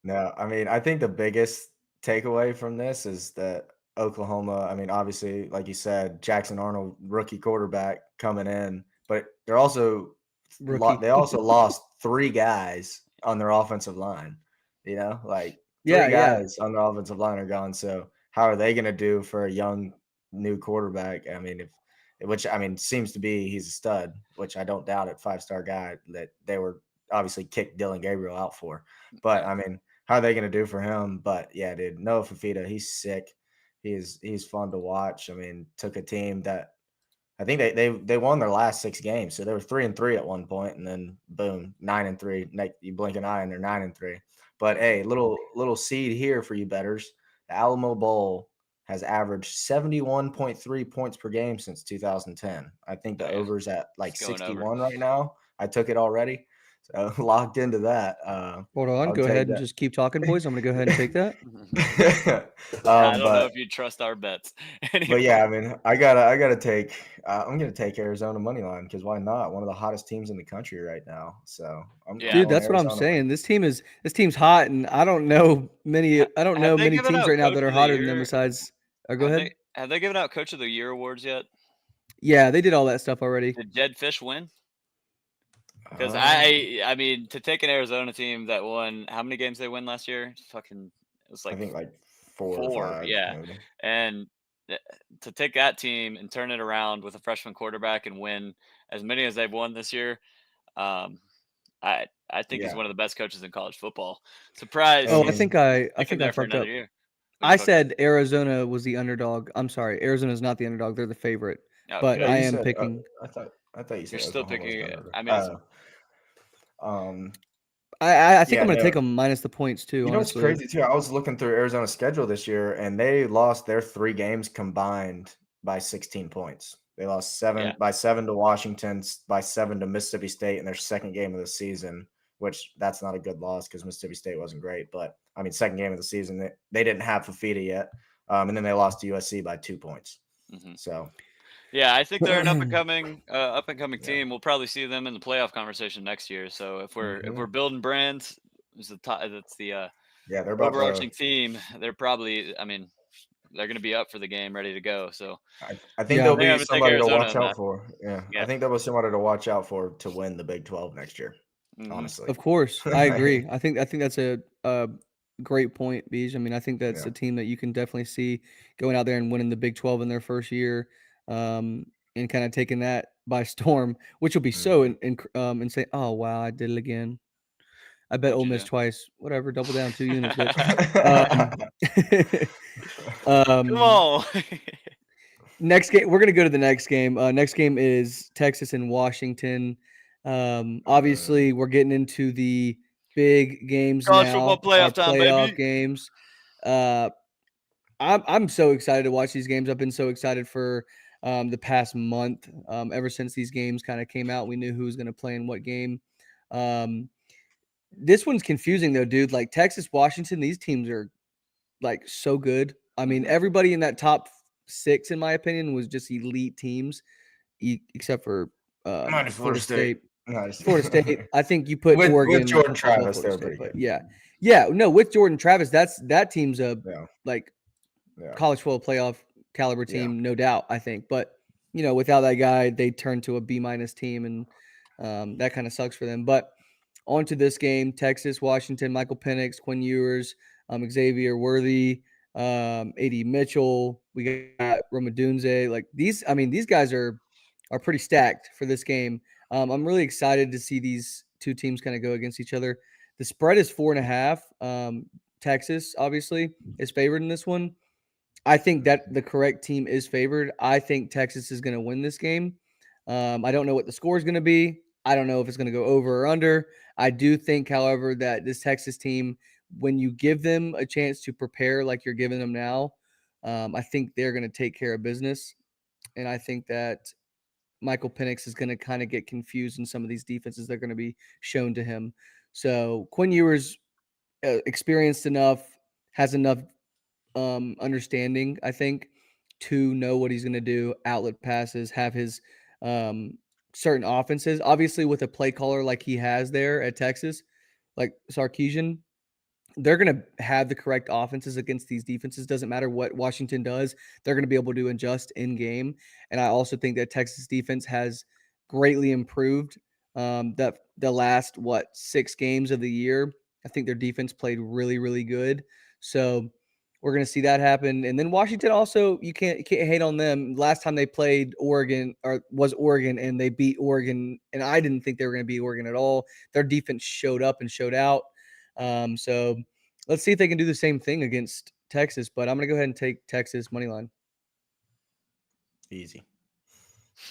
No, I mean, I think the biggest takeaway from this is that Oklahoma, I mean, obviously, like you said, Jackson Arnold, rookie quarterback coming in, but rookie. they also lost 3 guys on their offensive line. Like three Yeah. guys on their offensive line are gone. So how are they going to do for a young new quarterback? I mean, which I mean seems to be he's a stud, which I don't doubt it, 5-star guy that they were obviously kicked Dylan Gabriel out for. But Yeah. I mean, how are they going to do for him? But yeah, dude, Noah Fafita, he's sick. He's fun to watch. I mean, took a team that I think they won their last 6 games, so they were 3-3 at one point, and then boom, 9-3. You blink an eye and they're 9-3. But hey, little seed here for you betters. The Alamo Bowl has averaged 71.3 points per game since 2010. I think the Oh, yeah. over's at like It's going over. 61 right now. I took it already, so locked into that. Hold on. I'll Go take ahead and that. just keep talking, boys. I'm going to go ahead and take that. Yeah, I don't know But if you trust our bets but anymore. yeah, I mean, I gotta take. I'm gonna take Arizona money line because why not? One of the hottest teams in the country right now. So I'm Yeah. Dude, going that's what I'm Arizona money. saying. This team's hot, and I don't know many. I don't Have know they many given teams out right now Coach that are of the hotter than them. Year? Besides, go ahead. Have they given out Coach of the Year awards yet? Yeah, they did all that stuff already. Did Jed Fish win? Because Uh, I mean, to take an Arizona team that won, how many games they win last year? It was I like think like 4 or 5, yeah. maybe. And to take that team and turn it around with a freshman quarterback and win as many as they've won this year, um, I think he's Yeah, one of the best coaches in college football. I Surprised Oh, I he's think mean, I sticking think I there for fucked another up. year. What'd you I fuck up? said Arizona was the underdog. I'm sorry, Arizona's not the underdog. They're the favorite. But Okay, no, I you am said. picking. I thought you you're said still Oklahoma was picking. the underdog. I mean, it's Um, I think I'm yeah, going to take no. them minus the points too. You know what's Honestly, crazy too? I was looking through Arizona's schedule this year, and they lost their 3 games combined by 16 points. They lost yeah. seven to Washington, by 7 to Mississippi State in their second game of the season. Which that's not a good loss because Mississippi State wasn't great, but I mean, second game of the season, they didn't have Fafita yet, and then they lost to USC by 2 points. Hmm. So Yeah, I think they're an up and coming yeah, team. We'll probably see them in the playoff conversation next year. So if we're hmm building brands, that's the yeah, they're about to. overarching theme. They're probably, I mean, they're going to be up for the game, ready to go. So I think yeah. there'll I think I'm be going to take somebody to Arizona watch in out that. for. Yeah, I Yeah. think there'll be somebody to watch out for to win the Big 12 next year. Hmm. Honestly, Of course, I agree. I think that's a great point, Beej. I mean, I think that's yeah. a team that you can definitely see going out there and winning the Big 12 in their first year, and kind of taking that by storm, which will be so Mhm. insane. Oh wow, I did it again. I bet What'd Ole you Miss do? twice. Whatever, double down, 2 units, bitch. Um, Come um, on. Next game, we're gonna go to the next game. Next game is Texas and Washington. Mm, Obviously, we're getting into the big games College football now, our playoff time, playoff baby. games. Uh, I'm so excited to watch these games. I've been so excited for the past month. Ever since these games kind of came out, we knew who was going to play in what game. Um, this one's confusing though, dude. Like Texas, Washington, these teams are like so good. I mean, Hmm. everybody in that top six, in my opinion, was just elite teams, except for minus Florida Florida State. State. Nice. Florida State. I think you put With Oregon Jordan above Travis, they Florida were State, pretty but good. yeah, no, with Jordan Travis, that team's a Yeah, like yeah, college football playoff caliber yeah. team, no doubt. I think, but without that guy, they turned to a B minus team, and that kind of sucks for them. But on to this game: Texas, Washington, Michael Penix, Quinn Ewers, Xavier Worthy, Ad Mitchell. We got Roma Dunze. Like these, I mean, these guys are pretty stacked for this game. I'm really excited to see these two teams kind of go against each other. The spread is 4.5. Texas obviously is favored in this one. I think that Mhm. the correct team is favored. I think Texas is going to win this game. I don't know what the score is going to be. I don't know if it's going to go over or under. I do think, however, that this Texas team, when you give them a chance to prepare like you're giving them now, I think they're going to take care of business. And I think that Michael Penix is going to kind of get confused in some of these defenses that are going to be shown to him. So Quinn Ewers, experienced enough, has enough understanding, I think, to know what he's going to do, outlet passes, have his um, certain offenses. Obviously, with a play caller like he has there at Texas, like Sarkisian, they're going to have the correct offenses against these defenses. Doesn't matter what Washington does, they're going to be able to adjust in game. And I also think that Texas defense has greatly improved. That the last 6 games of the year, I think their defense played really, really good. So we're going to see that happen. And then Washington also, you can't hate on them. Last time they played Oregon was Oregon, and they beat Oregon. And I didn't think they were going to beat Oregon at all. Their defense showed up and showed out. So let's see if they can do the same thing against Texas. But I'm going to go ahead and take Texas money line. Easy.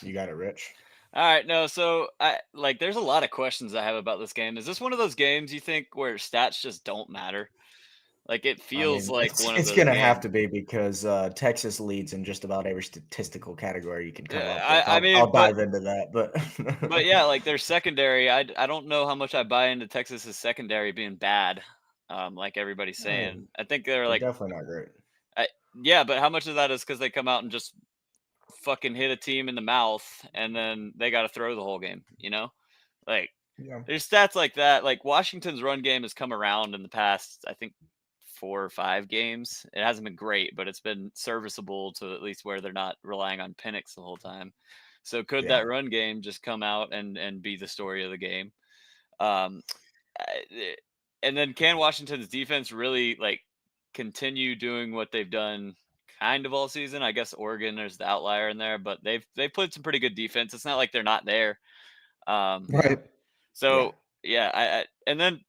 You got it, Rich. All right, no, so there's a lot of questions I have about this game. Is this one of those games you think where stats just don't matter? Like it feels like one of it's those going to games. have to be because Texas leads in just about every statistical category you can come up with. I mean, I'll dive into that, but yeah, like their secondary, I don't know how much I buy into Texas's secondary being bad. Like everybody's saying, I think they're like definitely not great. Yeah, but how much of that is because they come out and just fucking hit a team in the mouth and then they got to throw the whole game, you know? Like, there's stats like that. Like, Washington's run game has come around in the past, I think, 4 or 5 games. It hasn't been great, but it's been serviceable to at least where they're not relying on Penix the whole time. So could that run game just come out and be the story of the game? And then can Washington's defense really like continue doing what they've done kind of all season? I guess Oregon is the outlier in there, but they've played some pretty good defense. It's not like they're not there. Right. So I and then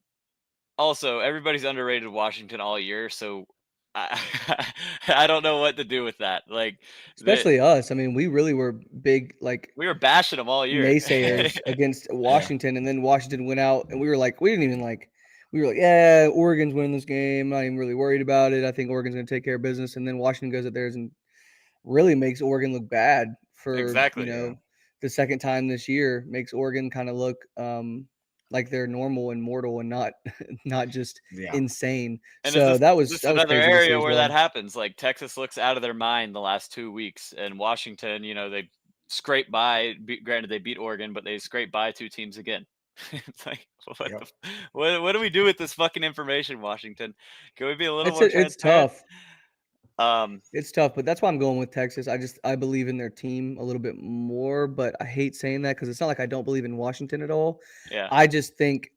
also everybody's underrated Washington all year, so I I don't know what to do with that. Like especially us. I mean, we really were big we were bashing them all year. Naysayers against Washington, and then Washington went out, and we were like, we were like, yeah, Oregon's winning this game. I'm not even really worried about it. I think Oregon's going to take care of business. And then Washington goes up there and really makes Oregon look bad for the second time this year. Makes Oregon kind of look like they're normal and mortal and not just insane. And so that was another crazy area where that happens. Like Texas looks out of their mind the last 2 weeks, and Washington, they scrape by. Granted, they beat Oregon, but they scrape by 2 teams again. It's like, what do we do with this fucking information, Washington? Can we be a little more transparent? It's tough. It's tough, but that's why I'm going with Texas. I believe in their team a little bit more, but I hate saying that because it's not like I don't believe in Washington at all. Yeah. I just think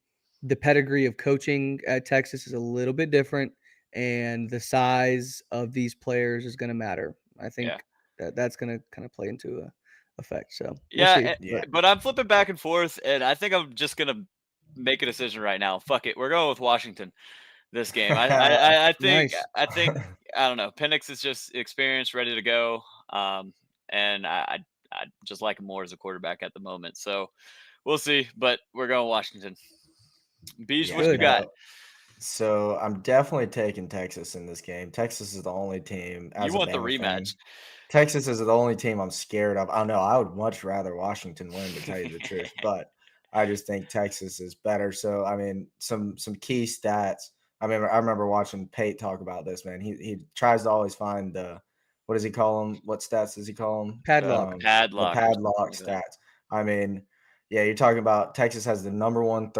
the pedigree of coaching at Texas is a little bit different, and the size of these players is going to matter. I think that's going to kind of play into effect. So we'll see. But I'm flipping back and forth, and I think I'm just gonna make a decision right now. Fuck it, we're going with Washington this game. I think Nice. I don't know. Penix is just experienced, ready to go, and I just like him more as a quarterback at the moment. So we'll see, but we're going Washington. Beej, what you got? So I'm definitely taking Texas in this game. Texas is the only team. You want the rematch? Texas is the only team I'm scared of. I know I would much rather Washington win, to tell you the truth, but I just think Texas is better. So I mean, some key stats. I remember watching Pate talk about this, man. He tries to always find what does he call them? What stats does he call them? Padlock. Padlock stats. I mean, yeah, you're talking about Texas has the number 1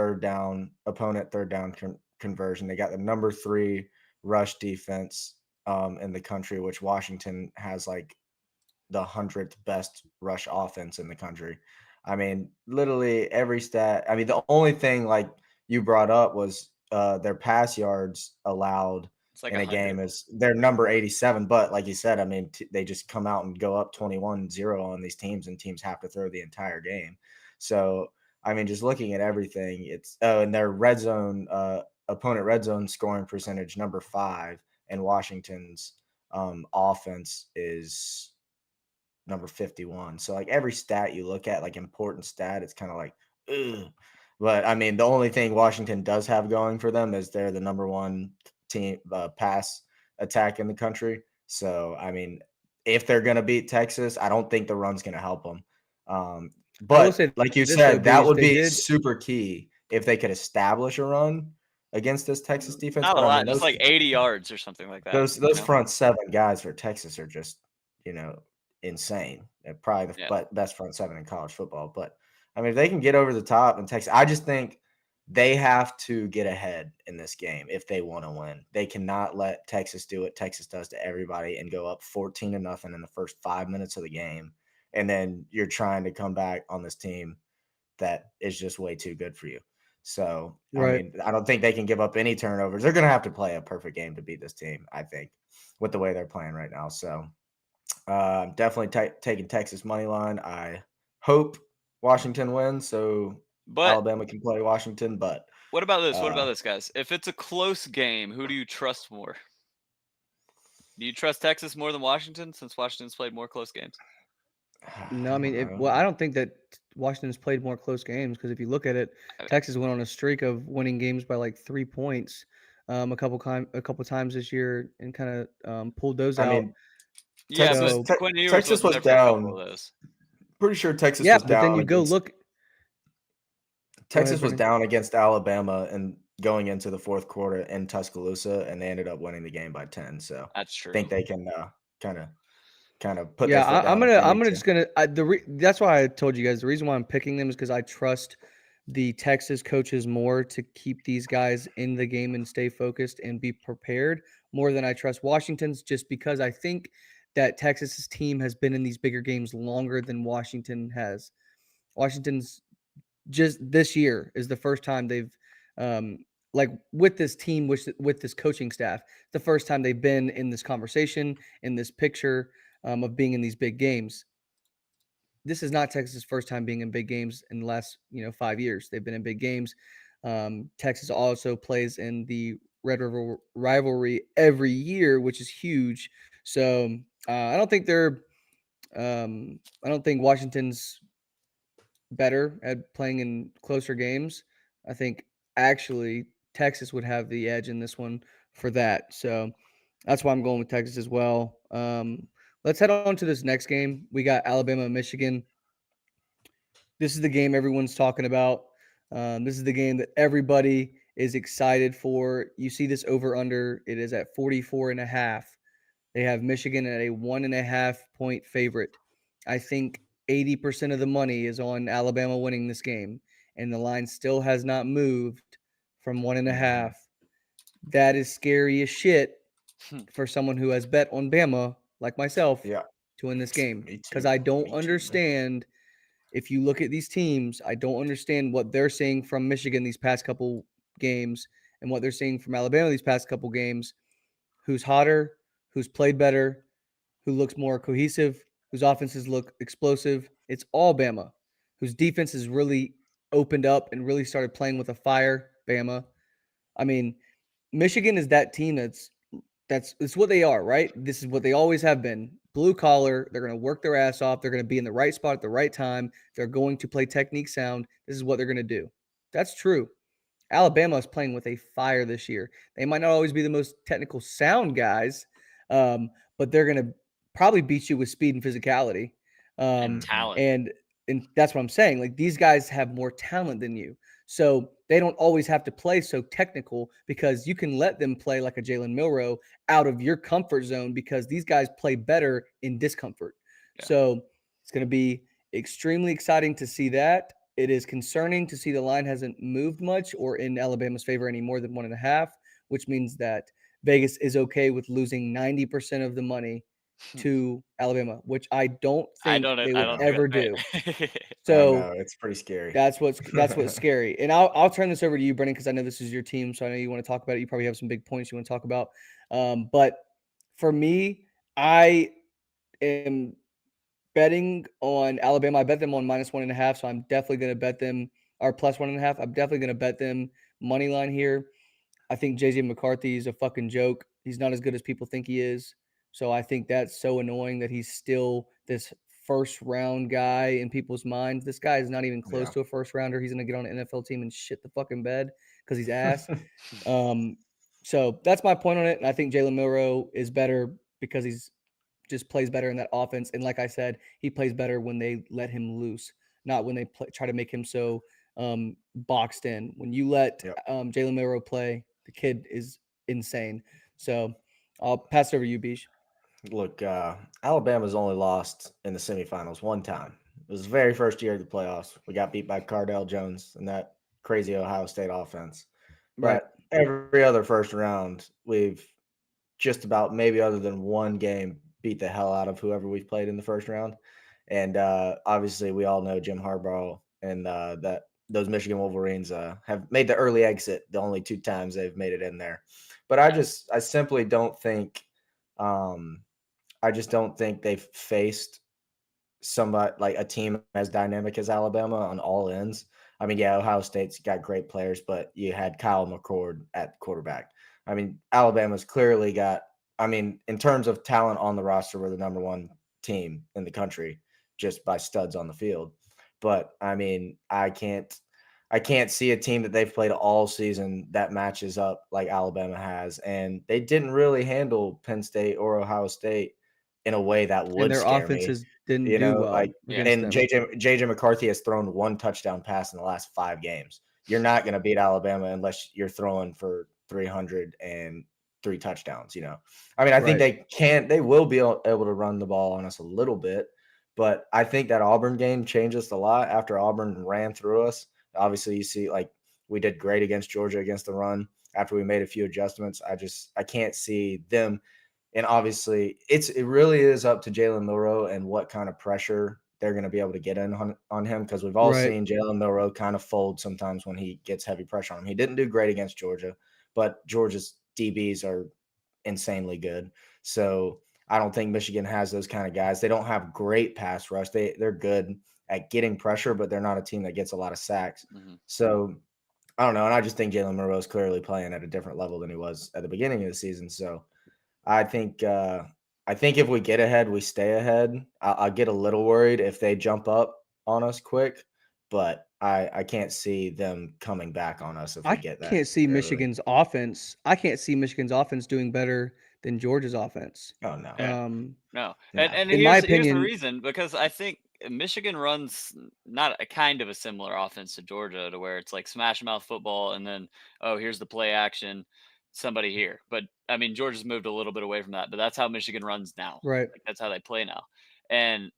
opponent third down conversion. They got the number 3 rush defense in the country, which Washington has like the 100th best rush offense in the country. I mean, literally every stat. I mean, the only thing like you brought up was their pass yards allowed in a game is their number 87. But like you said, I mean, they just come out and go up 21-0 on these teams, and teams have to throw the entire game. So, I mean, just looking at everything, it's and their red zone opponent red zone scoring percentage number 5, and Washington's offense is number 51. So like every stat you look at, like important stat, it's kind of like, ugh. But I mean, the only thing Washington does have going for them is they're the number 1 team pass attack in the country. So I mean, if they're gonna beat Texas, I don't think the run's gonna help them. But like you said, that would be super key if they could establish a run against this Texas defense. Not a lot, just like 80 yards or something like that. Those front 7 guys for Texas are just, insane. They're probably the best front 7 in college football. But I mean, if they can get over the top and Texas, I just think they have to get ahead in this game if they want to win. They cannot let Texas do what Texas does to everybody and go up 14-0 in the first 5 minutes of the game. And then you're trying to come back on this team that is just way too good for you. So, I Right. mean, I don't think they can give up any turnovers. They're going to have to play a perfect game to beat this team, I think, with the way they're playing right now. So, definitely taking Texas money line. I hope Washington wins so But Alabama can play Washington. But what about this? What about uh, this, guys? If it's a close game, who do you trust more? Do you trust Texas more than Washington since Washington's played more close games? No, I I mean, don't know. well, I don't think that Washington's played more close games because if you look at it, I mean, Texas went on a streak of winning games by like 3 points, a couple times this year, and kind of pulled those I out. mean, yeah, but So Quinn Ewers Texas wasn't was there for a couple down. of those. Pretty sure Texas yeah, was but then down you go against look. Go ahead, Texas was Brennan. down against Alabama and going into the fourth quarter in Tuscaloosa, and they ended up winning the game by 10. So That's I true. think they can kind of put their Yeah, foot down if they I'm need gonna to. just gonna that's why I told you guys the reason why I'm picking them is because I trust the Texas coaches more to keep these guys in the game and stay focused and be prepared more than I trust Washington's just because I think that Texas's team has been in these bigger games longer than Washington has. Washington's just this year is the first time they've um like with this team with this coaching staff, the first time they've been in this conversation, in this picture of being in these big games. This is not Texas' first time being in big games in the last 5 years. They've been in big games. Texas also plays in the Red River rivalry every year, which is huge. So I don't think they're. I don't think Washington's better at playing in closer games. I think actually Texas would have the edge in this one for that. So that's why I'm going with Texas as well. Let's head on to this next game. We got Alabama and Michigan. This is the game everyone's talking about. This is the game that everybody is excited for. You see this over under. It is at 44 and a half. They have Michigan at a 1.5 point favorite. I think 80% of the money is on Alabama winning this game, and the line still has not moved from one and a Mhm. half. That is scary as shit for someone who has bet on Bama, like myself, Yeah, to win this game. me Because too. I don't Me too, man. understand if you look at these teams, I don't understand what they're seeing from Michigan these past couple games and what they're seeing from Alabama these past couple games. Who's hotter? Who's played better? Who looks more cohesive? Whose offenses look explosive? It's all Bama. Whose defense has really opened up and really started playing with a fire? Bama. I mean, Michigan is that team that's it's what they are, right? This is what they always have been. Blue collar, they're going to work their ass off. They're going to be in the right spot at the right time. They're going to play technique sound. This is what they're going to do. That's true. Alabama is playing with a fire this year. They might not always be the most technical sound guys, but they're going to probably beat you with speed and physicality. and Um, Mhm. talent. and and that's what I'm saying. Like these guys have more talent than you, so they don't always have to play so technical because you can let them play like a Jalen Milrow out of your comfort zone because these guys play better in discomfort. Yeah. So it's going to be extremely exciting to see that. It is concerning to see the line hasn't moved much or in Alabama's favor any more than 1.5, which means that Vegas is okay with losing 90% of the money to Alabama, which I don't think they I would don't Yeah, think ever that's do. right. I So know it's pretty scary. that's what's scary. And I'll turn this over to you, Brendan, because I know this is your team, so I know you want to talk about it. You probably have some big points you want to talk about. But for me, I am betting on Alabama. I bet them on -1.5, so I'm definitely going to bet them or +1.5. I'm definitely going to bet them money line here. I think JJ McCarthy is a fucking joke. He's not as good as people think he is. So I think that's so annoying that he's still this first round guy in people's minds. This guy is not even close Yeah. to a first rounder. He's going to get on an NFL team and shit the fucking bed because he's ass. Um, so that's my point on it. And I think Jalen Milrow is better because he's just plays better in that offense. And like I said, he plays better when they let him loose, not when they try to make him so boxed in. When you let Yep. Jalen Milrow play, the kid is insane. So I'll pass it over to you, Beach. Look, Alabama's only lost in the semifinals one time. It was the very first year of the playoffs. We got beat by Cardell Jones and that crazy Ohio State offense. Right. But every other first round, we've just about, maybe other than one game, beat the hell out of whoever we've played in the first round. And obviously, we all know Jim Harbaugh and that those Michigan Wolverines have made the early exit the only 2 times they've made it in there. But I simply don't think, um, I just don't think they've faced somebody like a team as dynamic as Alabama on all ends. I mean, yeah, Ohio State's got great players, but you had Kyle McCord at quarterback. I mean, Alabama's clearly got, I mean, in terms of talent on the roster, we're the number one team in the country just by studs on the field. But I mean, I can't see a team that they've played all season that matches up like Alabama has. And they didn't really handle Penn State or Ohio State in a way that And would their scare me. offenses didn't do well Like, Yeah. against and them. JJ McCarthy has thrown 1 touchdown pass in the last 5 games. You're not going to beat Alabama unless you're throwing for 303 touchdowns. I mean, I think Right. they will be able to run the ball on us a little bit, but I think that Auburn game changed us a lot after Auburn ran through us. Obviously, you see, like, we did great against Georgia against the run after we made a few adjustments. I can't see them. And obviously, it really is up to Jalen Milroe and what kind of pressure they're going to be able to get in on him, because we've all Right. seen Jalen Milroe kind of fold sometimes when he gets heavy pressure on him. He didn't do great against Georgia, but Georgia's DBs are insanely good. So I don't think Michigan has those kind of guys. They don't have great pass rush. They're good at getting pressure, but they're not a team that gets a lot of sacks. Mhm. So I don't know. And I just think Jalen Milroe is clearly playing at a different level than he was at the beginning of the season. So I think if we get ahead, we stay ahead. I'll get a little worried if they jump up on us quick, but I can't see them coming back on us if we I get that can't see early. Michigan's offense. I can't see Michigan's offense doing better than Georgia's offense. Oh no, Yeah. Um, No. And no, in my here's the opinion, reason, because I think Michigan runs not a kind of a similar offense to Georgia, to where it's like smash mouth football and then, oh, here's the play action, somebody here. But I mean, Georgia's moved a little bit away from that, but that's how Michigan runs now. right. Like, that's how they play now. And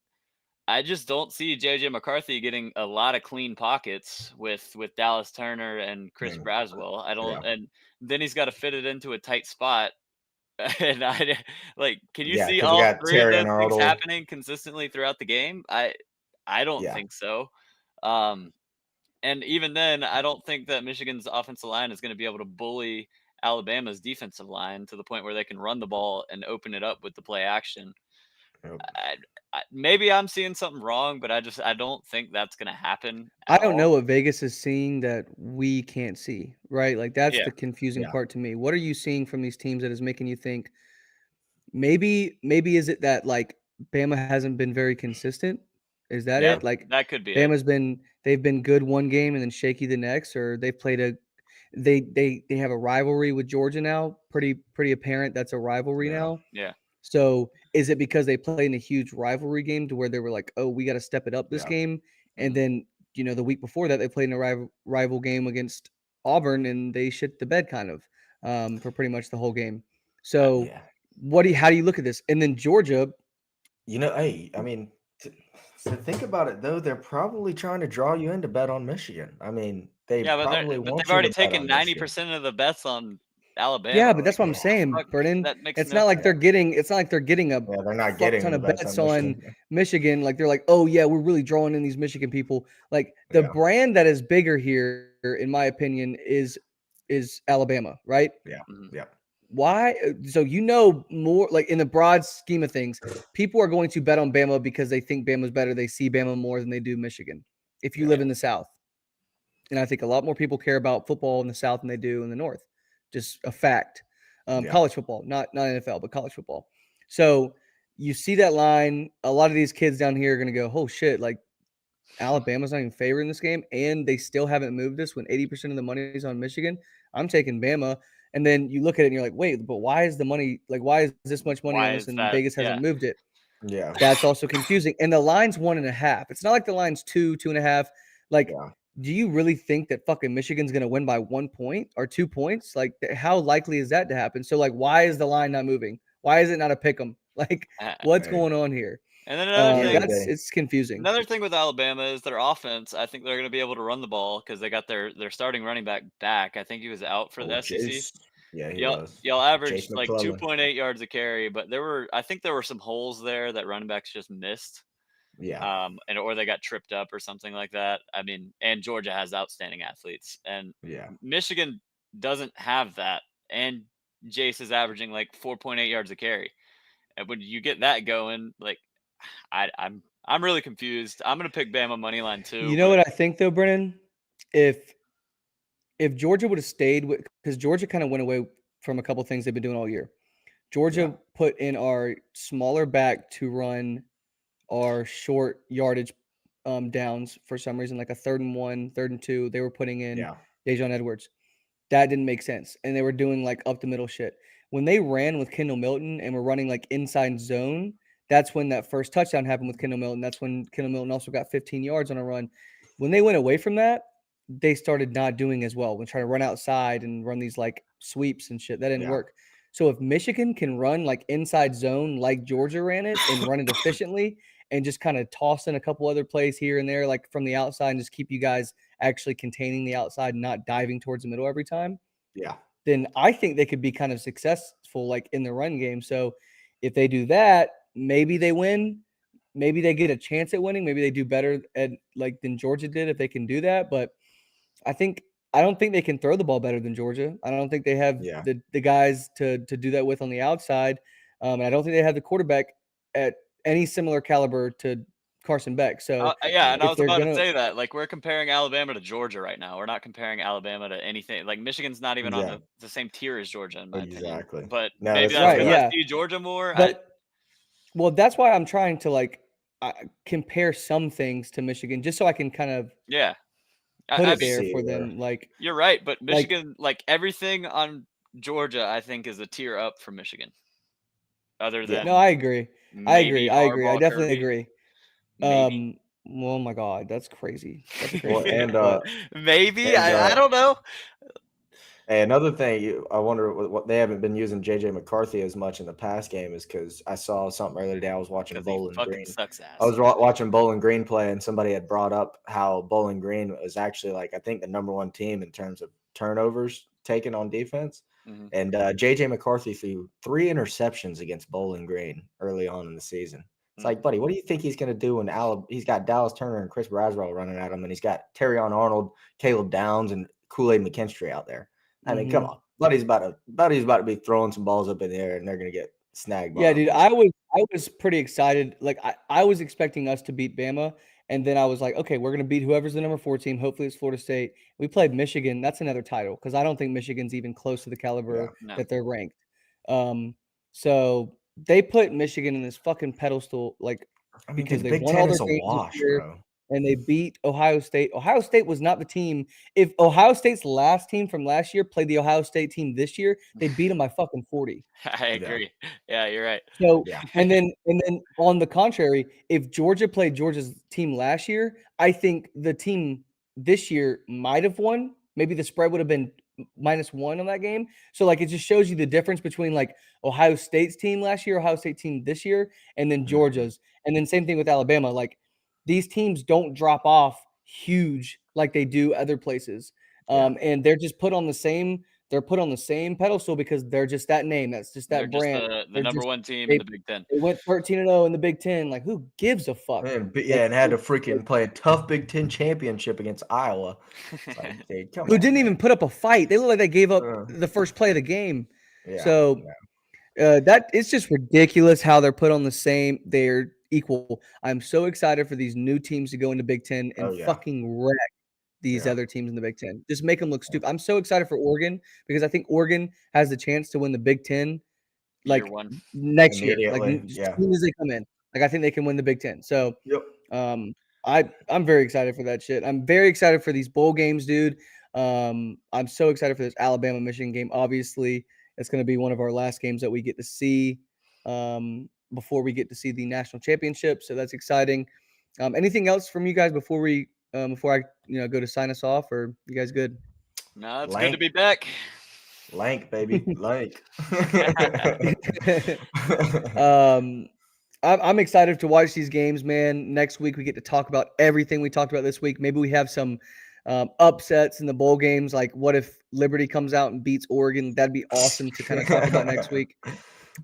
I just don't see JJ McCarthy getting a lot of clean pockets with Dallas Turner and Chris Mm, Braswell. I yeah, don't, and then he's got to fit it into a tight spot. And like, can you yeah, see because we all got three of Terry those and things Arnold. happening consistently throughout the game? I don't Yeah, think so. Um, and even then, I don't think that Michigan's offensive line is going to be able to bully Alabama's defensive line to the point where they can run the ball and open it up with the play action. yep, I, maybe I'm seeing something wrong, but I don't think that's going to happen I at don't all. know what Vegas is seeing that we can't see, right? Like that's Yeah. the confusing yeah, part to me. What are you seeing from these teams that is making you think maybe is it that like Bama hasn't been very consistent? Is that yeah, it? Like That could be it. they've been good one game and then shaky the next, or they've played a they have a rivalry with Georgia now. Pretty apparent that's a rivalry yeah, now. Yeah. So is it because they played in a huge rivalry game to where they were like, oh, we got to step it up this yeah, game, and Mhm. then the week before that they played in a rival game against Auburn and they shit the bed kind of for pretty much the whole game. So yeah. how do you look at this? And then Georgia, Hey, I mean, to think about it though, they're probably trying to draw you in to bet on Michigan. I mean, they Yeah, probably but want they've you already to bet taken on Michigan. 90% of the bets on yeah, Alabama. but that's Like, what I'm Yeah, saying, fuck, Vernon. that makes It's no not like sense. they're getting a yeah, they're not fuck getting ton the of bets bets on on Michigan. Michigan. Like they're like, oh yeah, we're really drawing in these Michigan people. Like the Yeah, brand that is bigger here, in my opinion, is Alabama, right? yeah, Mhm. yeah, Why? So more like in the broad scheme of things, people are going to bet on Bama because they think Bama's better. They see Bama more than they do Michigan. If you yeah, live in the South, and I think a lot more people care about football in the South than they do in the North. Just a fact. yeah, College football, not NFL, but college football. So you see that line. A lot of these kids down here are going to go, "Oh shit!" Like Alabama's not even favored in this game, and they still haven't moved this when 80% of the money is on Michigan. I'm taking Bama. And then you look at it and you're like, wait, but why is the money like why is this much money on Why this is and that? Vegas Yeah. hasn't moved it? yeah, That's also confusing. And the line's 1.5. It's not like the line's 2.5. Like, yeah. do you really think that fucking Michigan's gonna win by 1 point or 2 points? Like, how likely is that to happen? So, like, why is the line not moving? Why is it not a pick 'em? Like, Uh, what's Hey, going on here? And then another Yeah, thing, It's confusing. another thing with Alabama is their offense. I think they're going to be able to run the ball because they got their starting running back. I think he was out for Oh, the SEC. Jace. Yeah, he Y'all, was. y'all Jace averaged like McClellan. 2.8 yards a carry, but I think there were some holes there that running backs just missed. Yeah. Or they got tripped up or something like that. I mean, and Georgia has outstanding athletes, and Yeah. Michigan doesn't have that. And Jace is averaging like 4.8 yards a carry, and when you get that going, like I'm really confused. I'm gonna pick Bama money line too, You know but what I think though, Brennan? If if Georgia would have stayed with, because Georgia kind of went away from a couple things they've been doing all year. Yeah. Georgia put in our smaller back to run our short yardage downs for some reason, like a 3rd and 1, 3rd and 2. They were putting in Yeah. Dejon Edwards. That didn't make sense. And they were doing like up the middle shit. When they ran with Kendall Milton and were running like inside zone, that's when that first touchdown happened with Kendall Milton. That's when Kendall Milton also got 15 yards on a run. When they went away from that, they started not doing as well when trying to run outside and run these like sweeps and shit. That didn't Yeah. work. So if Michigan can run like inside zone like Georgia ran it and run it efficiently and just kind of toss in a couple other plays here and there, like from the outside, and just keep you guys actually containing the outside and not diving towards the middle every time, Yeah. then I think they could be kind of successful like in the run game. So if they do that, maybe they win. Maybe they get a chance at winning. Maybe they do better at like than Georgia did if they can do that. But I don't think they can throw the ball better than Georgia. I don't think they have Yeah. the guys to do that with on the outside. And I don't think they have the quarterback at any similar caliber to Carson Beck. So yeah, and I if was they're about to gonna, say that. Like we're comparing Alabama to Georgia right now. We're not comparing Alabama to anything. Like Michigan's not even on Yeah. the same tier as Georgia, in my opinion. Exactly. But No, maybe that's that's right, because I fair. yeah. see Georgia more. But well, that's why I'm trying to like compare some things to Michigan, just so I can kind of Yeah, put I it mean, there See for where. them. Like, you're right. But like Michigan, like everything on Georgia, I think is a tier up from Michigan. Other Yeah. no, than I agree. I agree. maybe I agree. I Harbaugh, definitely Kirby, agree. maybe. Oh my God, that's crazy. That's a crazy Well, take. But Maybe and I don't know. hey, another thing, I wonder what they haven't been using JJ McCarthy as much in the past game is because I saw something earlier today. I was watching Because he Bowling fucking Green. sucks I ass. was watching Bowling Green play, and somebody had brought up how Bowling Green was actually like I think the #1 team in terms of turnovers taken on defense. Hmm. And JJ McCarthy threw 3 interceptions against Bowling Green early on in the season. It's like, buddy, what do you think he's going to do when he's got Dallas Turner and Chris Braswell running at him, and he's got Terrion Arnold, Caleb Downs, and Kool-Aid McKinstry out there? I mean, come on, buddy's about to be throwing some balls up in the air, and they're going to get snagged by yeah, him. dude, I was pretty excited. Like I was expecting us to beat Bama, and then I was like, okay, we're gonna beat whoever's the #4 team. Hopefully, it's Florida State. We played Michigan. That's another title because I don't think Michigan's even close to the Yeah, caliber No. that they're ranked. So they put Michigan in this fucking pedestal, like I mean, because dude, the they Big won Ten all is their a games this wash, year bro. and they beat Ohio State. Ohio State was not the team. If Ohio State's last team from last year played the Ohio State team this year, they beat them by fucking 40. I Yeah, agree. Yeah, you're right. So yeah, and then on the contrary, if Georgia played Georgia's team last year, I think the team this year might have won. Maybe the spread would have been -1 on that game. So like it just shows you the difference between like Ohio State's team last year, Ohio State team this year, and then mhm, Georgia's. And then same thing with Alabama. Like these teams don't drop off huge like they do other places. yeah. And they're put on the same pedestal because they're just that name. That's just They're that just brand. the They're number just one team in they the Big Ten. they went 13-0 in the Big Ten. Like, who gives a fuck? And Like, yeah, and had to freaking play a tough Big Ten championship against Iowa. It's like, dude, come who on, didn't man. even put up a fight. They look like they gave up Uh, the first play of the game. yeah, So yeah. that it's just ridiculous how they're put on the same. They're equal. I'm so excited for these new teams to go into Big Ten Oh and yeah, fucking wreck these yeah. other teams in the Big Ten. Just make them look stupid. I'm so excited for Oregon because I think Oregon has the chance to win the Big Ten Year like one. next year, like Immediately, as yeah. soon as they come in. Like I think they can win the Big Ten. So Yep. um, I'm very excited for that shit. I'm very excited for these bowl games, dude. I'm so excited for this Alabama Michigan game. Obviously, it's going to be one of our last games that we get to see before we get to see the national championship. So that's exciting. Anything else from you guys before I go to sign us off, or you guys good? No, it's good to Lank, be back. Lank, baby, Lank. um, I'm excited to watch these games, man. Next week we get to talk about everything we talked about this week. Maybe we have some upsets in the bowl games. Like, what if Liberty comes out and beats Oregon? That'd be awesome to kind of talk about next week.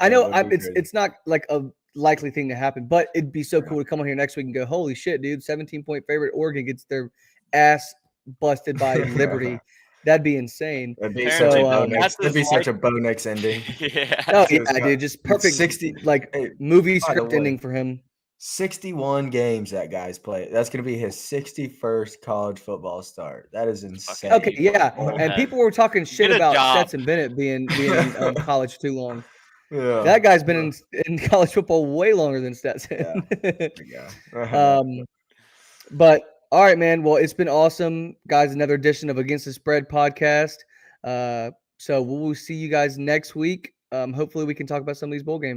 I That know would be crazy. it's not like a likely thing to happen, but it'd be so cool to come on here next week and go, holy shit, dude! 17-point favorite Oregon gets their ass busted by Liberty. That'd be insane. It'd be Apparently, such a Bo Nix ending. yeah. Oh So it's yeah, got- dude, just perfect 60 like Hey, movie by the script way, ending for him. 61 games that guy's played. That's going to be his 61st college football start. That is insane. Okay, yeah, Oh, and people were talking shit Get a about job. Stetson Bennett being in college too long. Yeah. That guy's been in college football way longer than Stetson. Yeah. But all right, man. Well, it's been awesome, guys. Another edition of Against the Spread podcast. So we'll see you guys next week. Hopefully, we can talk about some of these bowl games.